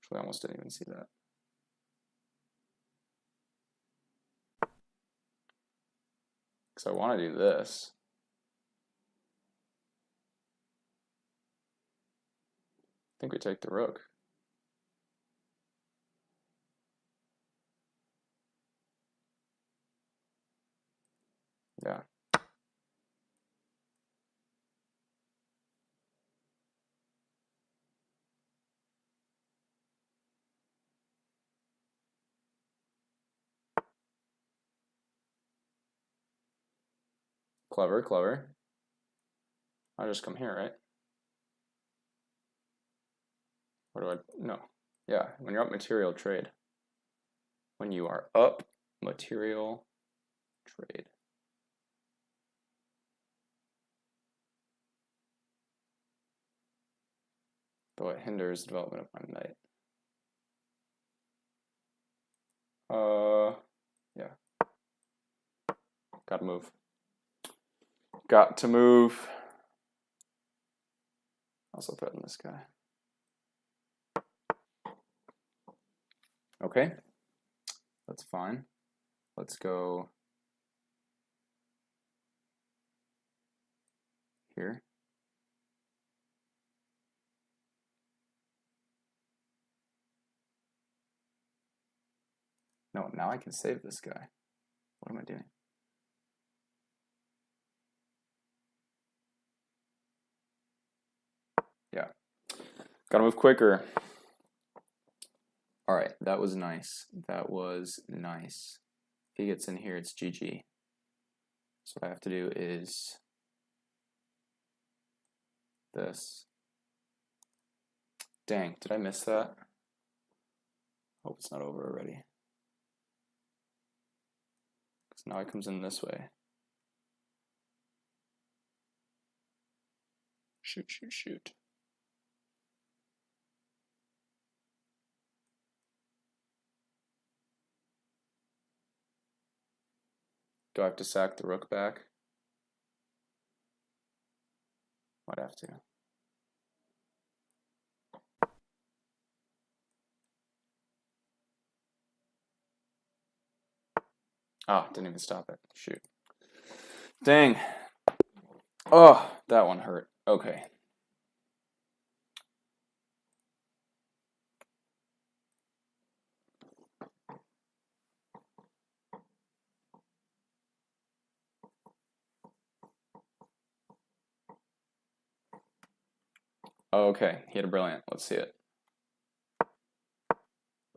Actually, I almost didn't even see that. Because I want to do this. I think we take the rook. Yeah. Clever, clever. I just come here, right? Or do I? No. Yeah, when you're up material, trade. When you are up material, trade. Though it hinders the development of my knight. Yeah. Gotta move. Got to move. Also threaten this guy. Okay. That's fine. Let's go here. No, now I can save this guy. What am I doing? Yeah. Gotta move quicker. All right, that was nice. That was nice. If he gets in here, it's GG. So what I have to do is this. Dang, did I miss that? Hope it's not over already. Because now it comes in this way. Shoot, shoot, shoot. Do I have to sack the rook back? Might have to. Ah, didn't even stop it. Shoot. Dang. Oh, that one hurt. Okay. Okay, he had a brilliant. Let's see it.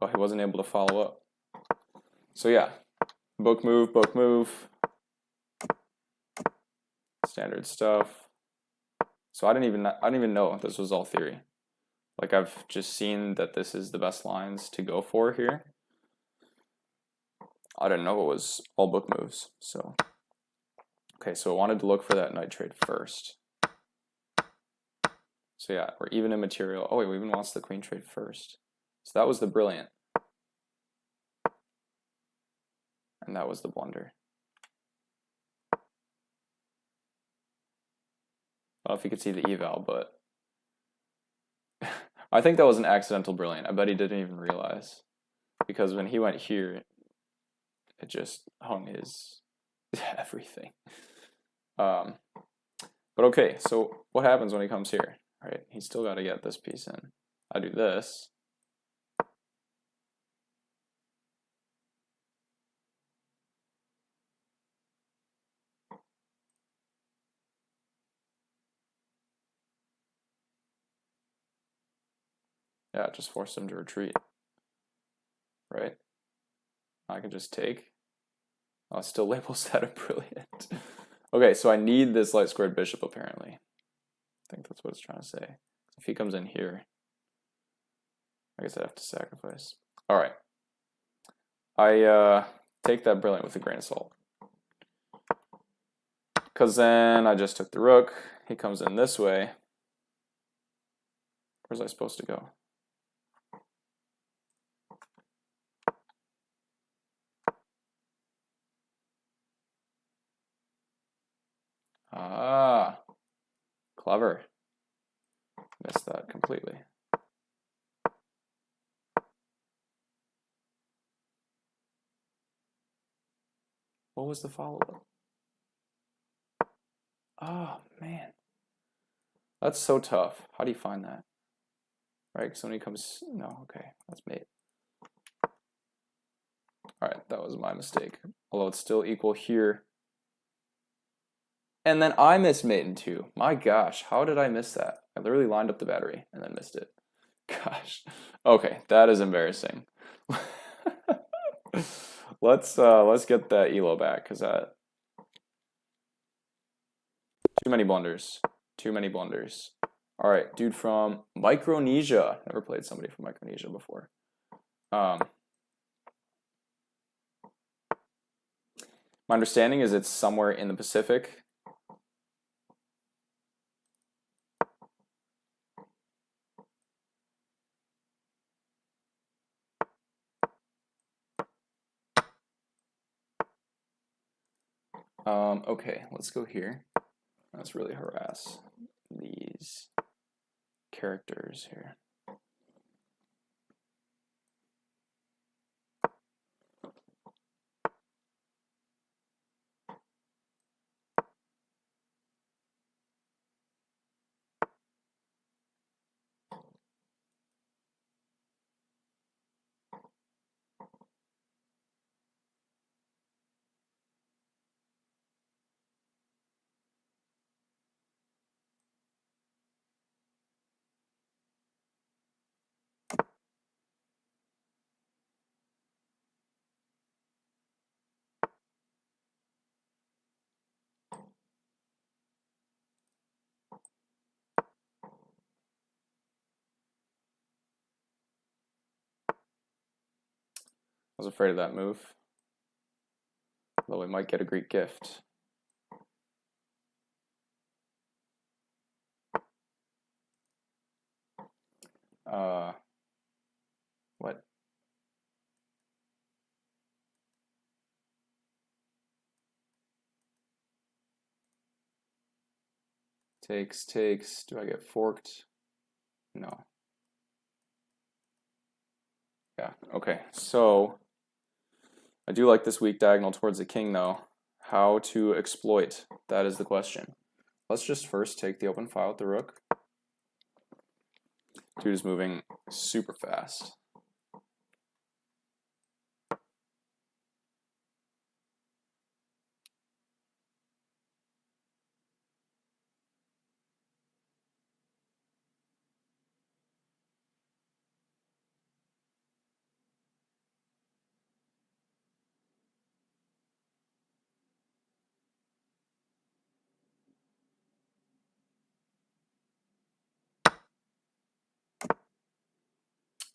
Oh, he wasn't able to follow up. So yeah, book move, book move. Standard stuff. So I didn't even know this was all theory. Like I've just seen that this is the best lines to go for here. I didn't know it was all book moves. So okay, so I wanted to look for that knight trade first. So yeah, we're even in material. Oh wait, we even lost the queen trade first. So that was the brilliant. And that was the blunder. I don't know if you could see the eval, but I think that was an accidental brilliant. I bet he didn't even realize. Because when he went here, it just hung his everything. But okay, so what happens when he comes here? All right, he's still got to get this piece in. I do this. Yeah, it just forced him to retreat. Right? I can just take. Oh, it still labels that a brilliant. Okay, so I need this light squared bishop apparently. I think that's what it's trying to say. If he comes in here, I guess I have to sacrifice. All right. I take that brilliant with a grain of salt. Because then I just took the rook. He comes in this way. Where's I supposed to go? Ah, clever. Missed that completely. What was the follow-up? Oh, man. That's so tough. How do you find that? Right, because when he comes... No, okay. That's mate. Alright, that was my mistake. Although it's still equal here. And then I missed mate in 2. My gosh, how did I miss that? I literally lined up the battery and then missed it. Gosh. Okay, that is embarrassing. Let's get that elo back, because that... Too many blunders. Too many blunders. All right, dude from Micronesia. Never played somebody from Micronesia before. My understanding is it's somewhere in the Pacific. Okay, let's go here. Let's really harass these characters here. I was afraid of that move. Though we might get a Greek gift. What? Takes. Do I get forked? No. Yeah, okay. So, I do like this weak diagonal towards the king, though. How to exploit? That is the question. Let's just first take the open file with the rook. Dude is moving super fast.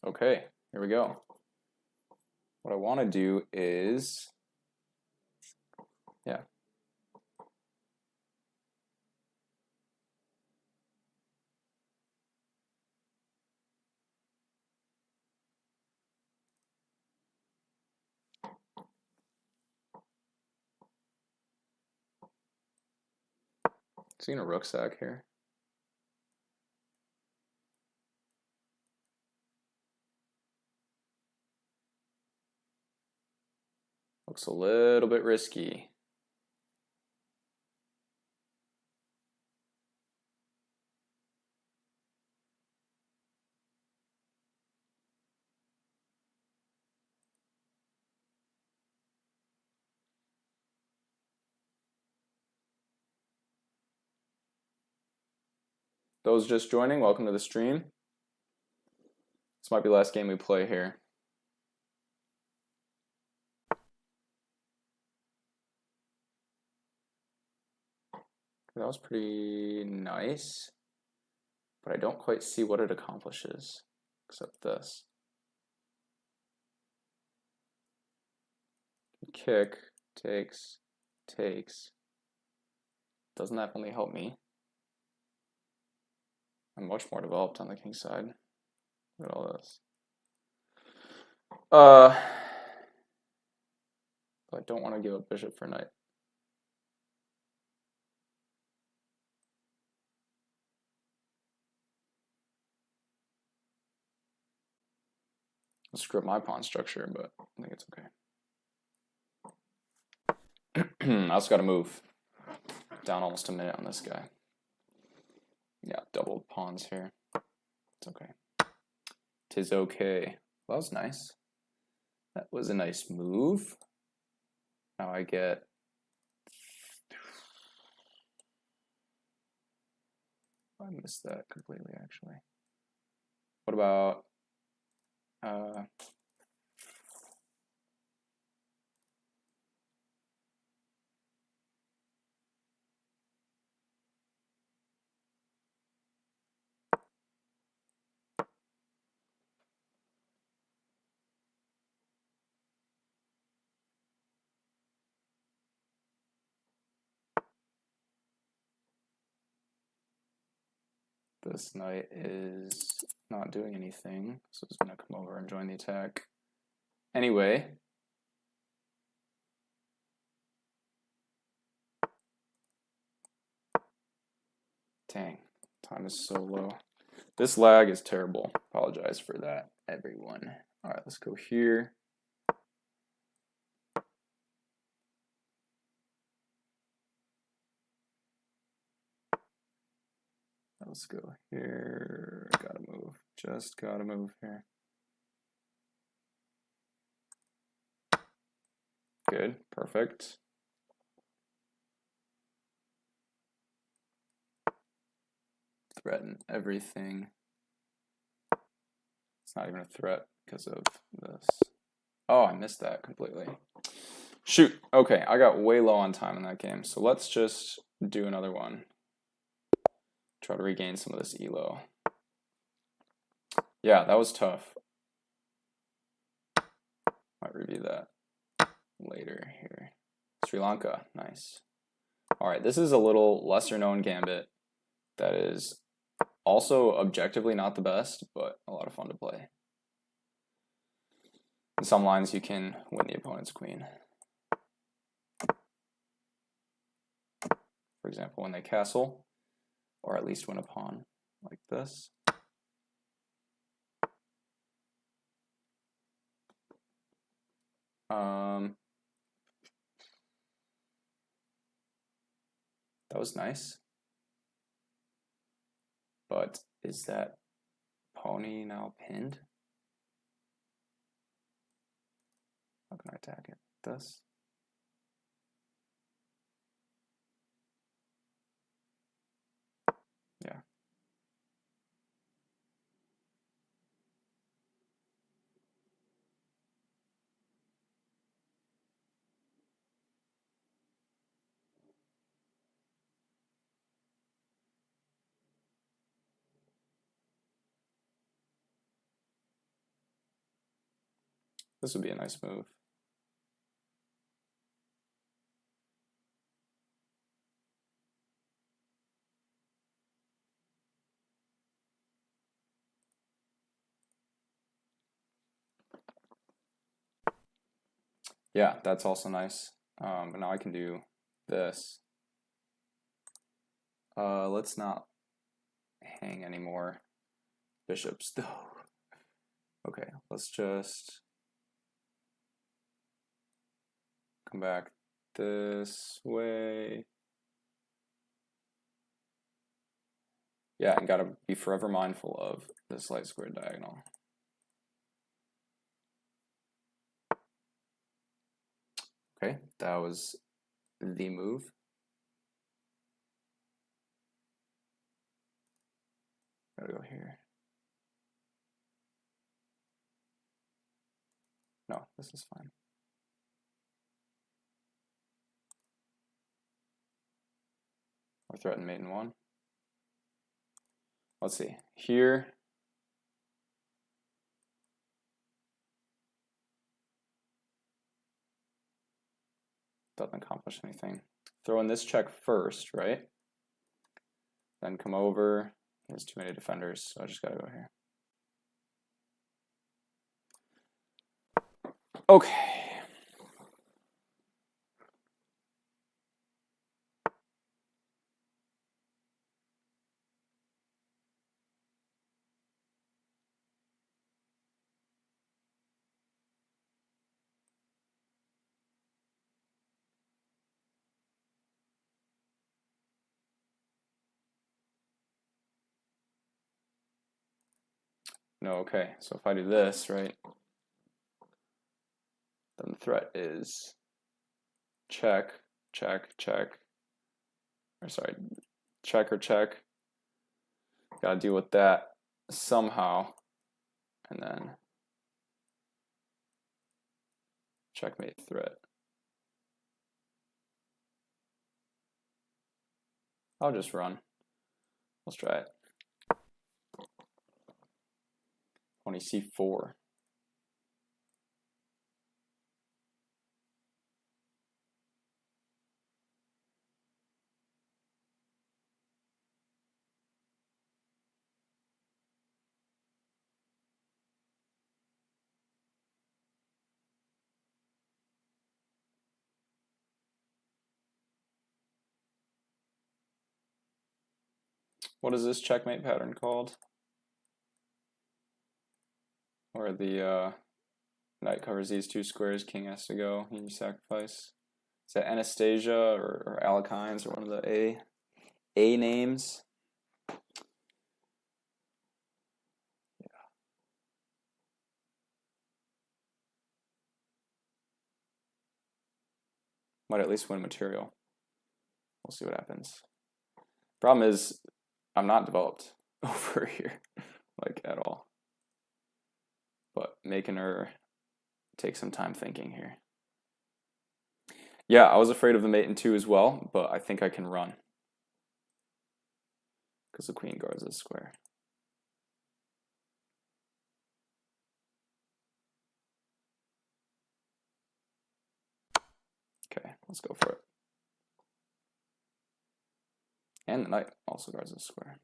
Okay, here we go. What I want to do is, yeah. Seeing a rook sack here. Looks a little bit risky. Those just joining, welcome to the stream. This might be the last game we play here. That was pretty nice, but I don't quite see what it accomplishes, except this. Kick, takes. Doesn't that only help me? I'm much more developed on the king side. Look at all this. But I don't want to give up bishop for knight. screw up my pawn structure, but I think it's okay. I also got to move. Down almost a minute on this guy. Yeah, double pawns here. It's okay. 'Tis okay. Well, that was nice. That was a nice move. Now I get... I missed that completely, actually. What about... this knight is not doing anything, so it's going to come over and join the attack. Anyway. Dang, time is so low. This lag is terrible. Apologize for that, everyone. All right, let's go here. Let's go here. Gotta move. Just gotta move here. Good. Perfect. Threaten everything. It's not even a threat because of this. Oh, I missed that completely. Shoot. Okay, I got way low on time in that game, so let's just do another one. Try to regain some of this elo. Yeah, that was tough. Might review that later here. Sri Lanka, nice. All right, this is a little lesser known gambit that is also objectively not the best, but a lot of fun to play. In some lines, you can win the opponent's queen. For example, when they castle, or at least win a pawn like this. That was nice. But is that pony now pinned? How can I attack it? This? Yeah. This would be a nice move. Yeah, that's also nice. But now I can do this. Let's not hang any more bishops though. Okay, let's just come back this way. Yeah, and gotta be forever mindful of this light squared diagonal. Okay, that was the move. Gotta go here. No, this is fine. Or threaten mate in one. Let's see. Here. Doesn't accomplish anything. Throw in this check first, right? Then come over. There's too many defenders, so I just gotta go here. Okay. No, okay. So if I do this, right, then the threat is check, check, check, or sorry, check or check. Gotta deal with that somehow, and then checkmate threat. I'll just run. Let's try it. 20 c4. What is this checkmate pattern called? Where the knight covers these two squares, king has to go, and you sacrifice. Is that Anastasia or Alekines or one of the A names? Yeah. Might at least win material. We'll see what happens. Problem is, I'm not developed over here, like at all. But making her take some time thinking here. Yeah, I was afraid of the mate in 2 as well, but I think I can run. Because the queen guards this square. Okay, let's go for it. And the knight also guards this square.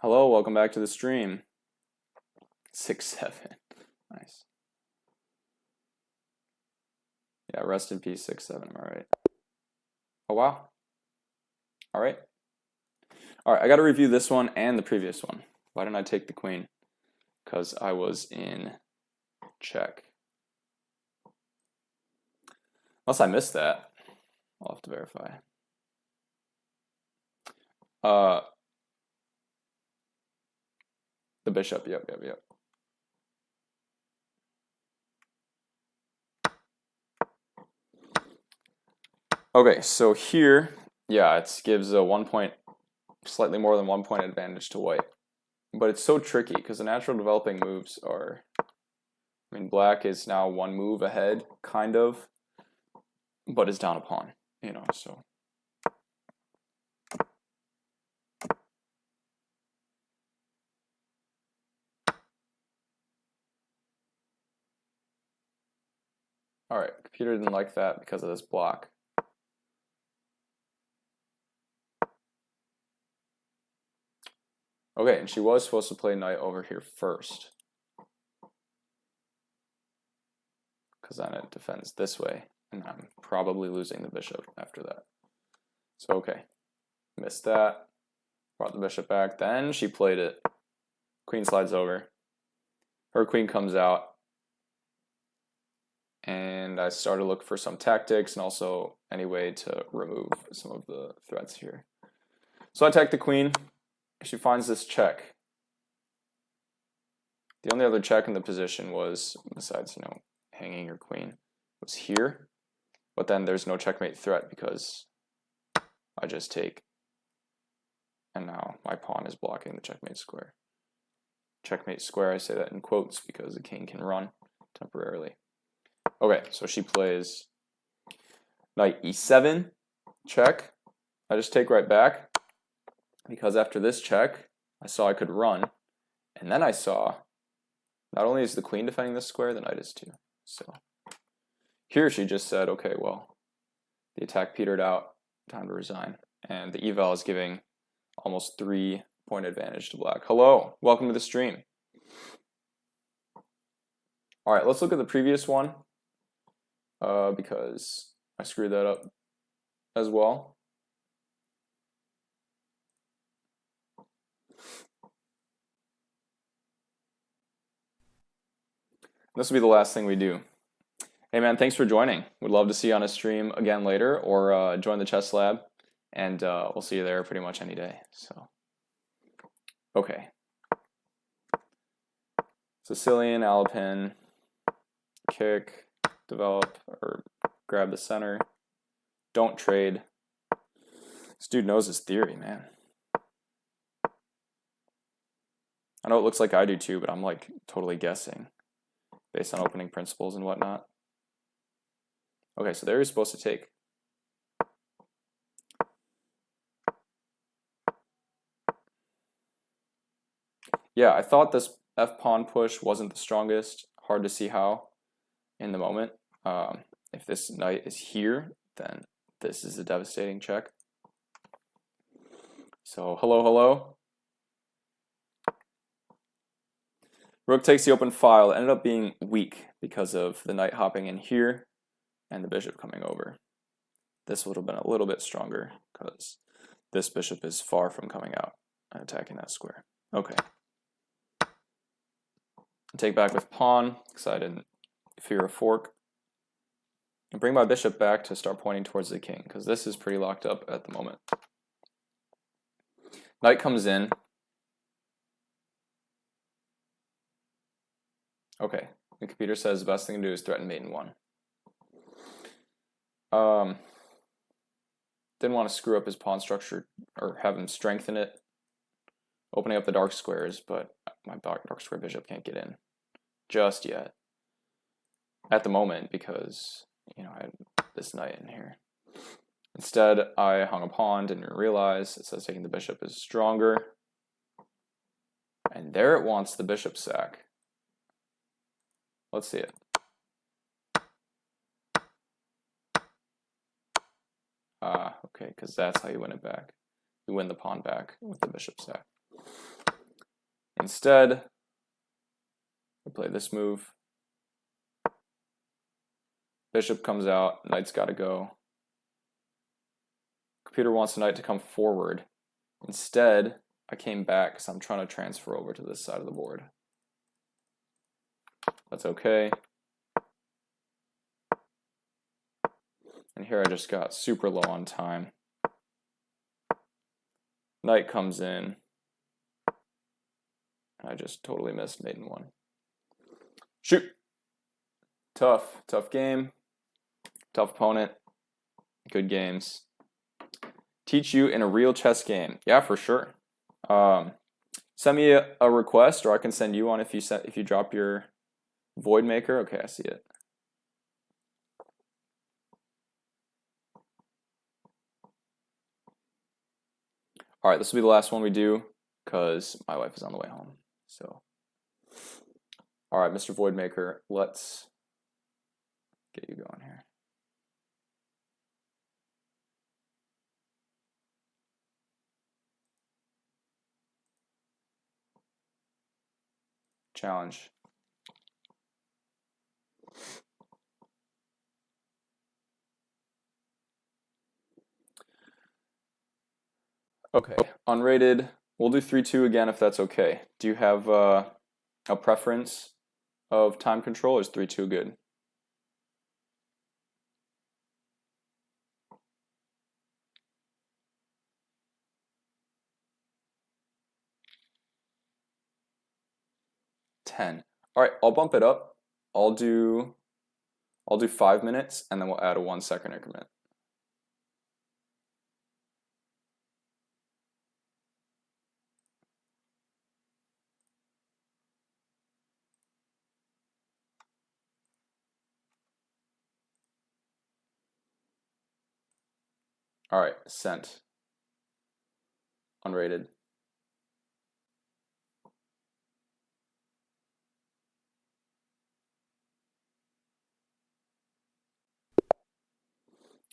Hello, welcome back to the stream. 6-7. Nice. Yeah, rest in peace, 6-7. Am I right? Oh, wow. All right. All right, I got to review this one and the previous one. Why didn't I take the queen? Because I was in check. Unless I missed that. I'll have to verify. The bishop, yep. Okay, so here, yeah, it gives a 1 point, slightly more than 1 point advantage to white. But it's so tricky because the natural developing moves are, I mean, black is now 1 move ahead, kind of, but is down a pawn, you know, so. All right, computer didn't like that because of this block. Okay, and she was supposed to play knight over here first. Because then it defends this way, and I'm probably losing the bishop after that. So, okay, missed that. Brought the bishop back. Then she played it. Queen slides over. Her queen comes out. And I started to look for some tactics and also any way to remove some of the threats here. So I attack the queen. She finds this check. The only other check in the position was, besides, you know, hanging your queen, was here. But then there's no checkmate threat because I just take. And now my pawn is blocking the checkmate square. Checkmate square, I say that in quotes because the king can run temporarily. Okay, so she plays knight e7, check. I just take right back because after this check, I saw I could run. And then I saw not only is the queen defending this square, the knight is too. So here she just said, okay, well, the attack petered out, time to resign. And the eval is giving almost 3 point advantage to black. Hello, welcome to the stream. All right, let's look at the previous one because I screwed that up as well. This will be the last thing we do. Hey man, thanks for joining. Would love to see you on a stream again later, or join the chess lab, and we'll see you there pretty much any day. So, okay. Sicilian, Alpin, kick, develop, or grab the center. Don't trade. This dude knows his theory, man. I know it looks like I do too, but I'm like totally guessing based on opening principles and whatnot. Okay, so there you're supposed to take. Yeah, I thought this f-pawn push wasn't the strongest. Hard to see how in the moment. If this knight is here, then this is a devastating check. So, hello, hello. Rook takes the open file. It ended up being weak because of the knight hopping in here and the bishop coming over. This would have been a little bit stronger because this bishop is far from coming out and attacking that square. Okay. Take back with pawn because I didn't fear a fork. And bring my bishop back to start pointing towards the king because this is pretty locked up at the moment. Knight comes in. Okay, the computer says the best thing to do is threaten mate in 1. Didn't want to screw up his pawn structure or have him strengthen it, opening up the dark squares, but my dark square bishop can't get in just yet at the moment because, you know, I had this knight in here. Instead, I hung a pawn, didn't realize it says taking the bishop is stronger. And there it wants the bishop sack. Let's see it. Okay, because that's how you win it back. You win the pawn back with the bishop sack. Instead, we play this move. Bishop comes out, knight's got to go. Computer wants the knight to come forward. Instead, I came back because I'm trying to transfer over to this side of the board. That's okay. And here I just got super low on time. Knight comes in. I just totally missed mate in 1. Shoot! Tough game. Tough opponent. Good games. Teach you in a real chess game. Yeah, for sure. Send me a request, or I can send you one if you drop your void maker. Okay, I see it. All right, this will be the last one we do because my wife is on the way home. So, all right, Mr. Void Maker, let's get you going here. Challenge. Okay, unrated. We'll do 3-2 again if that's okay. Do you have a preference of time control, or is 3-2 good? All right, I'll bump it up. I'll do 5 minutes, and then we'll add a 1 second increment. All right, sent. Unrated.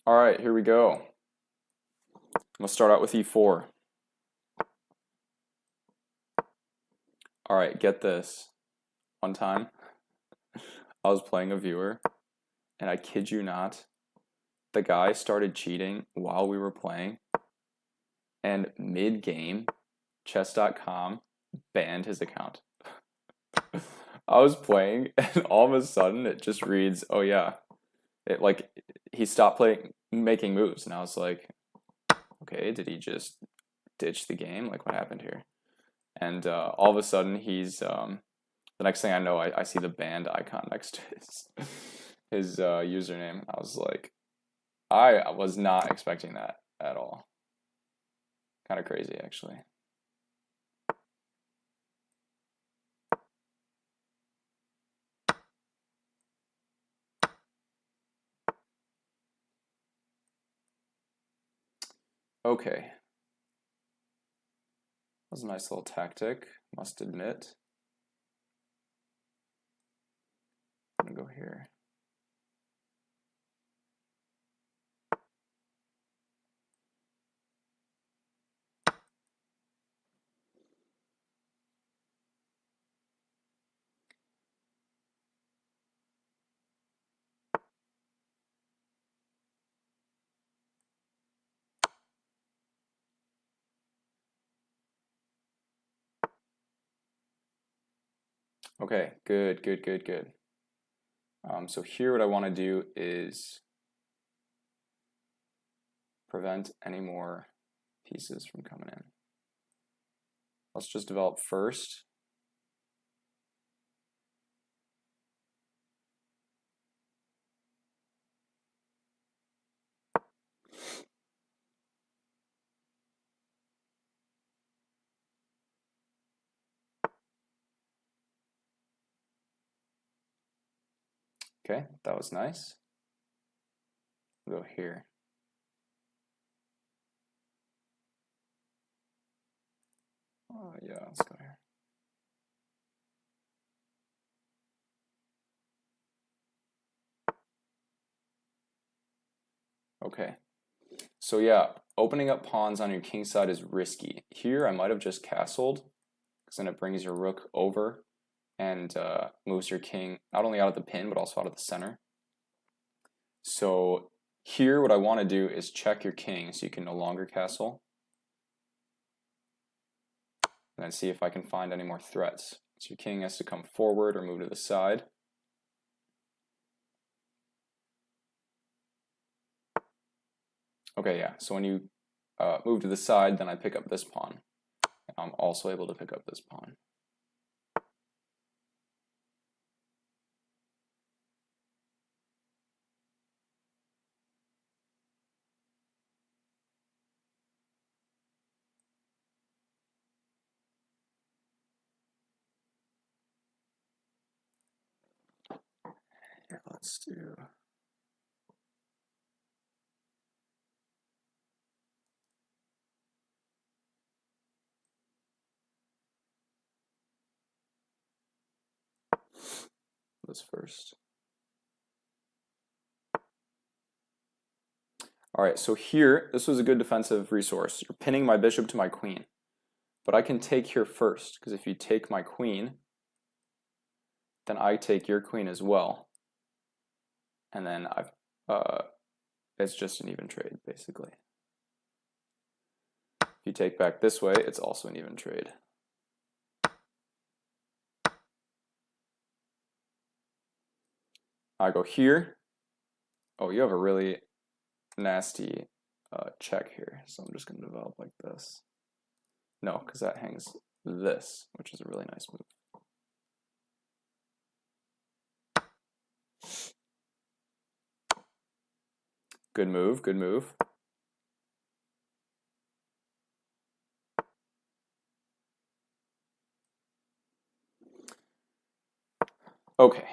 All right, here we go. We'll start out with e4. All right, get this. One time, I was playing a viewer, and I kid you not, the guy started cheating while we were playing, and mid-game, chess.com banned his account. I was playing, and all of a sudden it just reads, "Oh yeah," it like he stopped playing, making moves, and I was like, "Okay, did he just ditch the game? Like what happened here?" And all of a sudden the next thing I know, I see the band icon next to his username. I was like, I was not expecting that at all. Kind of crazy, actually. Okay. That was a nice little tactic, must admit. I'm gonna go here. Okay, good, good, good, good. So here what I want to do is prevent any more pieces from coming in. Let's just develop first. Okay, that was nice. We'll go here. Oh yeah, let's go here. Okay, so yeah, opening up pawns on your king side is risky. Here I might have just castled, because then it brings your rook over and moves your king not only out of the pin, but also out of the center. So here what I want to do is check your king so you can no longer castle. And then see if I can find any more threats. So your king has to come forward or move to the side. Okay, yeah, so when you move to the side, then I pick up this pawn. And I'm also able to pick up this pawn. Here, let's do... this first. All right, so here, this was a good defensive resource. You're pinning my bishop to my queen. But I can take here first, because if you take my queen, then I take your queen as well. And then it's just an even trade, basically. If you take back this way, it's also an even trade. I go here. Oh, you have a really nasty check here, so I'm just going to develop like this. No, because that hangs this, which is a really nice move. Good move, good move. Okay.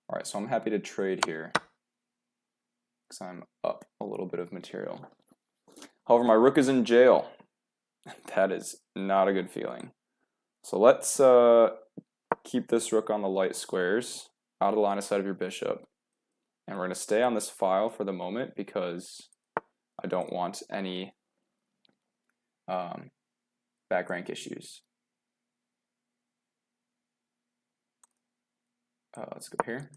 All right, so I'm happy to trade here because I'm up a little bit of material. However, my rook is in jail. That is not a good feeling. So let's keep this rook on the light squares, out of the line of sight of your bishop. And we're going to stay on this file for the moment because I don't want any back rank issues. Let's go here.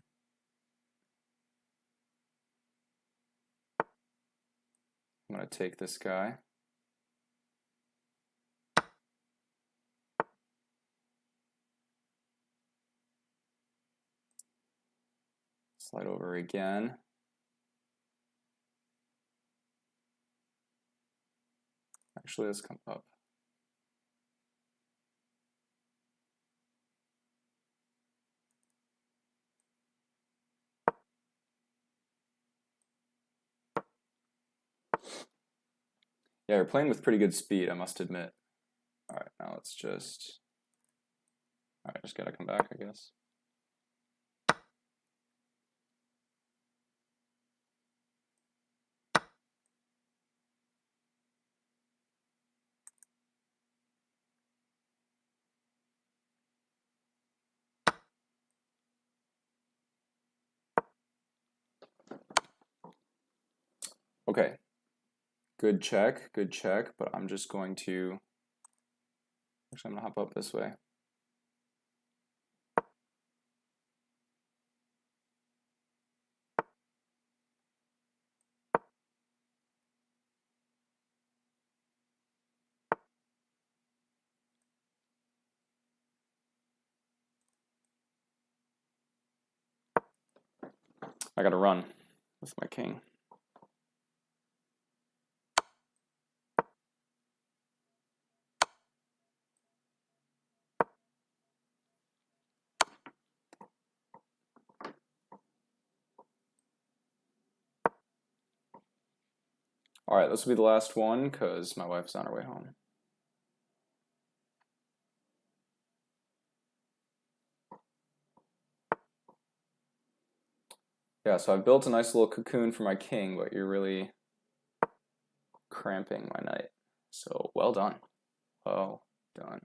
I'm going to take this guy. Slide over again. Actually, let's come up. Yeah, we're playing with pretty good speed, I must admit. All right, now let's just... All right, just gotta come back, I guess. Okay, good check, but I'm just going to... Actually, I'm gonna hop up this way. I gotta run with my king. All right, this will be the last one because my wife's on her way home. Yeah, so I've built a nice little cocoon for my king, but you're really cramping my knight. So well done. Well done.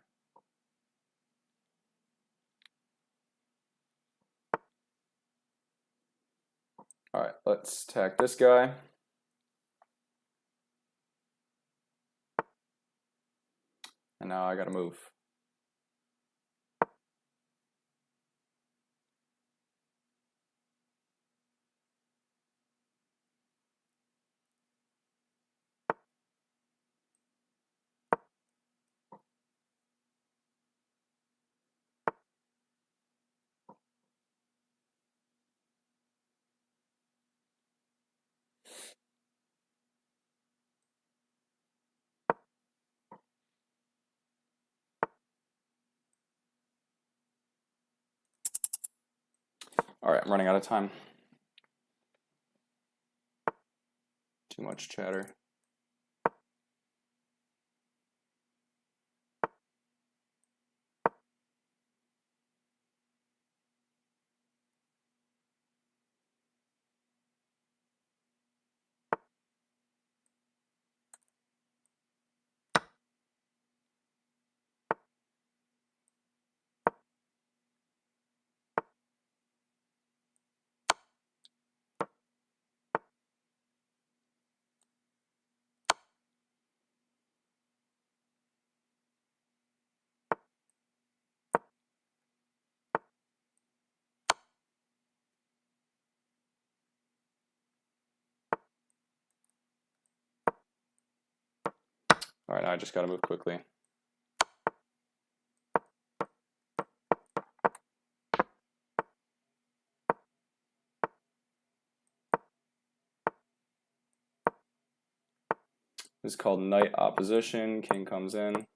All right, let's attack this guy. And now I gotta move. All right, I'm running out of time. Too much chatter. All right, now I just gotta move quickly. This is called knight opposition. King comes in.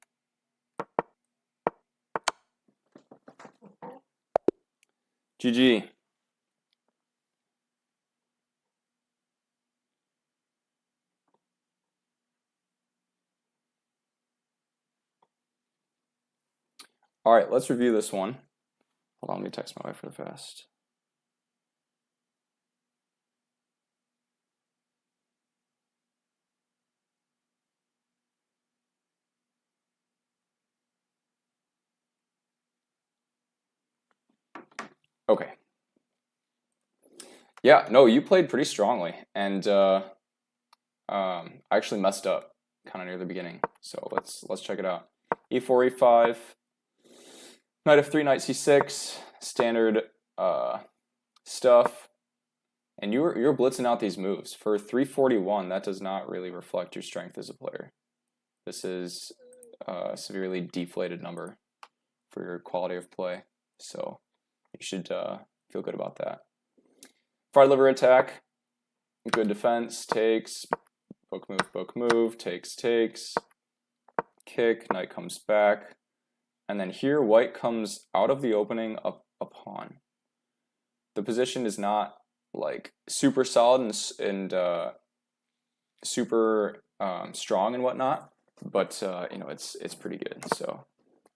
GG. All right, let's review this one. Hold on, let me text my wife real fast. Okay. Yeah, no, you played pretty strongly, and I actually messed up kind of near the beginning. So let's check it out. E4, E5, knight F3, knight C6, standard stuff. And you're blitzing out these moves. For 341, that does not really reflect your strength as a player. This is a severely deflated number for your quality of play. So you should feel good about that. Fried liver attack, good defense, takes, book move, takes, kick, knight comes back. And then here, white comes out of the opening up a pawn. The position is not like super solid and super strong and whatnot, but you know, it's pretty good. So,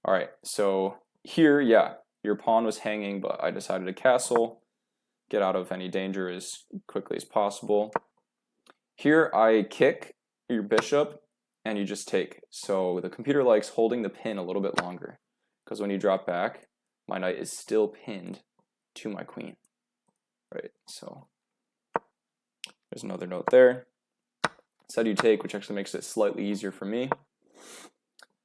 all right. So here, yeah, your pawn was hanging, but I decided to castle, get out of any danger as quickly as possible. Here, I kick your bishop, and you just take. So the computer likes holding the pin a little bit longer, because when you drop back, my knight is still pinned to my queen. Right, so there's another note there. Instead you take, which actually makes it slightly easier for me.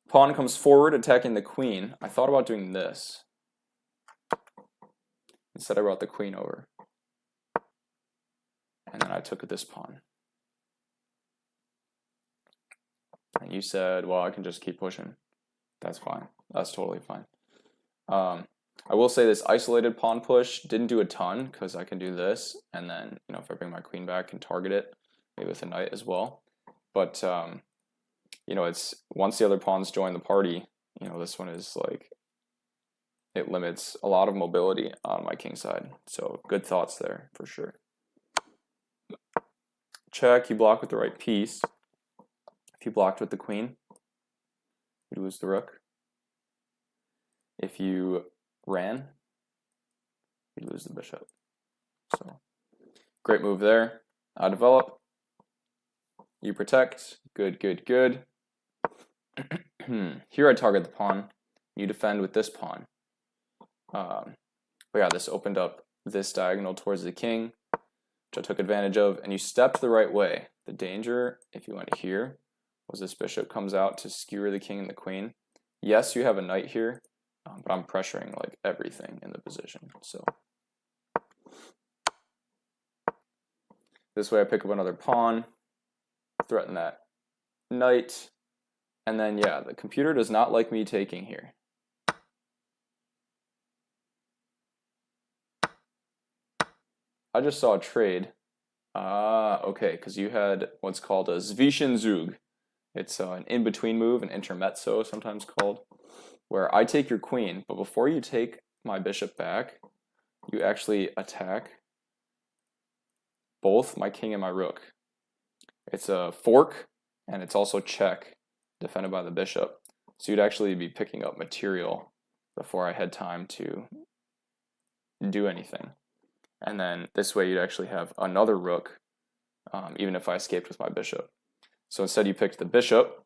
Pawn comes forward, attacking the queen. I thought about doing this. Instead I brought the queen over. And then I took this pawn. And you said, well, I can just keep pushing. That's fine. That's totally fine. I will say this isolated pawn push didn't do a ton because I can do this, and then, you know, if I bring my queen back and target it, maybe with a knight as well. But you know, it's once the other pawns join the party, you know, this one is like, it limits a lot of mobility on my king side. So good thoughts there for sure. Check, you block with the right piece. If you blocked with the queen, you lose the rook. If you ran, you lose the bishop. So great move there. I develop. You protect. Good, good, good. Here I target the pawn. You defend with this pawn. But yeah, this opened up this diagonal towards the king, which I took advantage of, and you stepped the right way. The danger, if you went here, was this bishop comes out to skewer the king and the queen. Yes, you have a knight here, but I'm pressuring like everything in the position. So this way I pick up another pawn, threaten that knight, and then yeah, the computer does not like me taking here. I just saw a trade. Okay, because you had what's called a Zwischenzug. It's an in-between move, an intermezzo sometimes called, where I take your queen, but before you take my bishop back, you actually attack both my king and my rook. It's a fork, and it's also check, defended by the bishop. So you'd actually be picking up material before I had time to do anything. And then this way you'd actually have another rook, even if I escaped with my bishop. So instead you picked the bishop.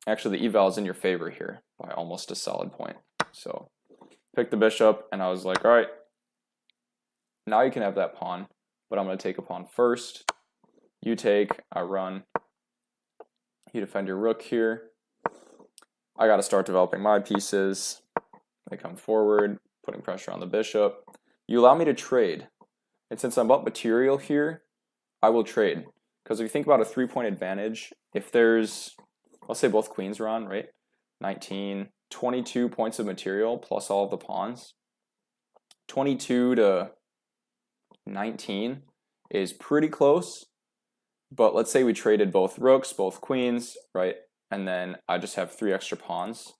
Actually, the eval is in your favor here by almost a solid point. So pick the bishop, and I was like, all right, now you can have that pawn, but I'm going to take a pawn first. You take, I run. You defend your rook here. I got to start developing my pieces. They come forward, putting pressure on the bishop. You allow me to trade. And since I'm up material here, I will trade. Because if you think about a 3-point advantage, if there's, let's say both queens are on, right? 19, 22 points of material plus all of the pawns. 22 to 19 is pretty close. But let's say we traded both rooks, both queens, right? And then I just have 3 extra pawns.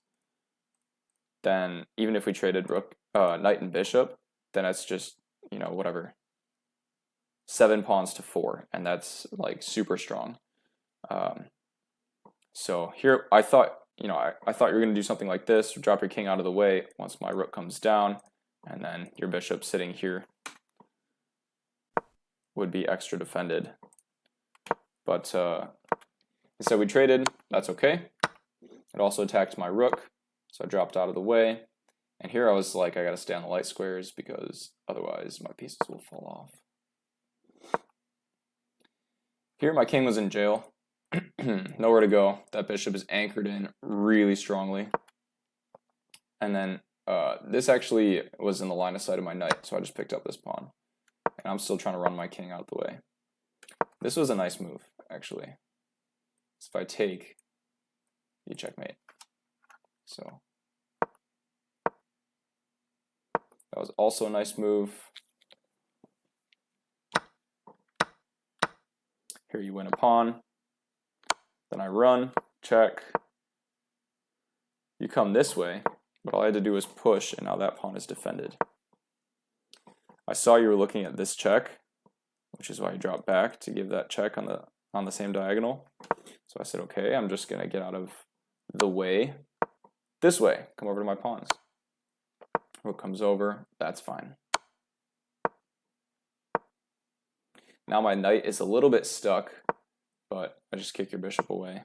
Then even if we traded rook, knight and bishop, then that's just, you know, whatever. 7 pawns to 4, and that's like super strong. So here I thought, you know, I thought you were going to do something like this, drop your king out of the way once my rook comes down, and then your bishop sitting here would be extra defended. But instead we traded. That's okay. It also attacked my rook, so I dropped out of the way. And here I was like, I gotta stay on the light squares because otherwise my pieces will fall off. Here my king was in jail. Nowhere to go. That bishop is anchored in really strongly. And then this actually was in the line of sight of my knight, so I just picked up this pawn. And I'm still trying to run my king out of the way. This was a nice move, actually. So if I take, you checkmate. So that was also a nice move. Here you win a pawn. Then I run, check. You come this way, but all I had to do was push, and now that pawn is defended. I saw you were looking at this check, which is why you dropped back to give that check on the same diagonal. So I said, okay, I'm just gonna get out of the way. This way, come over to my pawns. Rook comes over, that's fine. Now my knight is a little bit stuck, but I just kick your bishop away.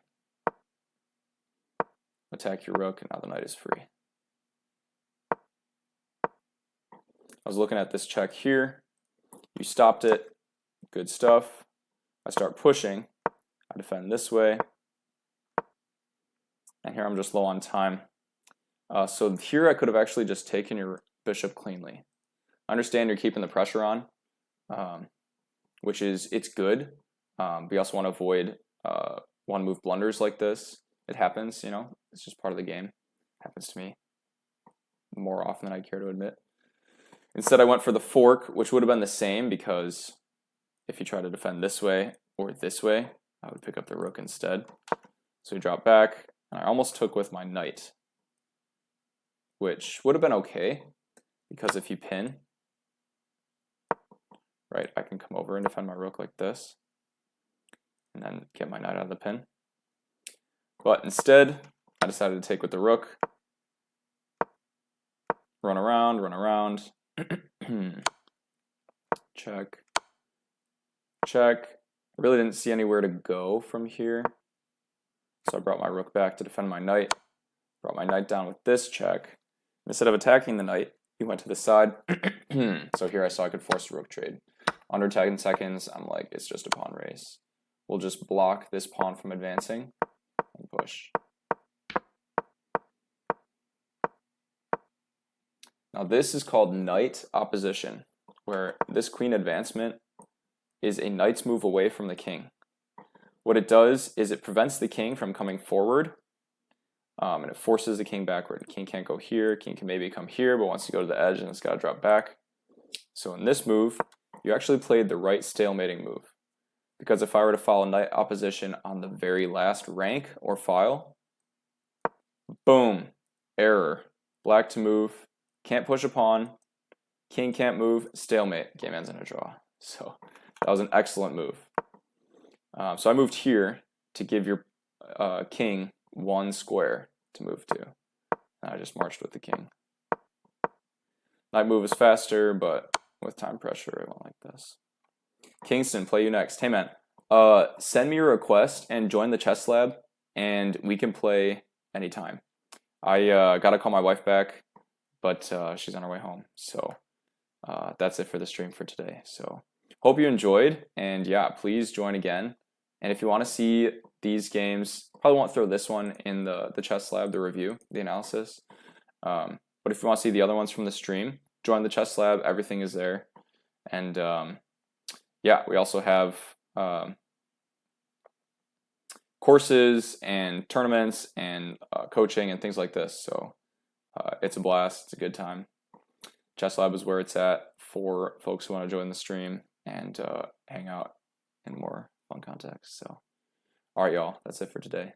Attack your rook, and now the knight is free. I was looking at this check here. You stopped it. Good stuff. I start pushing. I defend this way. And here I'm just low on time. So here I could have actually just taken your bishop cleanly. I understand you're keeping the pressure on, which is, it's good. But you also want to avoid one move blunders like this. It happens, you know, it's just part of the game. It happens to me more often than I care to admit. Instead, I went for the fork, which would have been the same because if you try to defend this way or this way, I would pick up the rook instead. So you drop back, and I almost took with my knight, which would have been okay because if you pin, right, I can come over and defend my rook like this and then get my knight out of the pin. But instead, I decided to take with the rook, run around, check, check. I really didn't see anywhere to go from here, so I brought my rook back to defend my knight, brought my knight down with this check. Instead of attacking the knight, he went to the side, so here I saw I could force a rook trade. Under 10 seconds, I'm like, it's just a pawn race. We'll just block this pawn from advancing and push. Now this is called knight opposition, where this queen advancement is a knight's move away from the king. What it does is it prevents the king from coming forward, and it forces the king backward. The king can't go here, king can maybe come here, but wants to go to the edge and it's got to drop back. So in this move, you actually played the right stalemating move. Because if I were to follow knight opposition on the very last rank or file, boom, error. Black to move, can't push a pawn, king can't move, stalemate, game ends in a draw. So that was an excellent move. So I moved here to give your king one square to move to. And I just marched with the king. Knight move is faster, but with time pressure, it went like this. Kingston, play you next. Hey man, send me your request and join the chess lab, and we can play anytime. I gotta call my wife back, but she's on her way home. So that's it for the stream for today. So hope you enjoyed, and yeah, please join again. And if you want to see these games, probably won't throw this one in the chess lab, the review, the analysis. But if you want to see the other ones from the stream, join the chess lab. Everything is there. And yeah, we also have courses and tournaments and coaching and things like this. So it's a blast. It's a good time. Chess Lab is where it's at for folks who want to join the stream and hang out in more fun context. So, all right, y'all. That's it for today.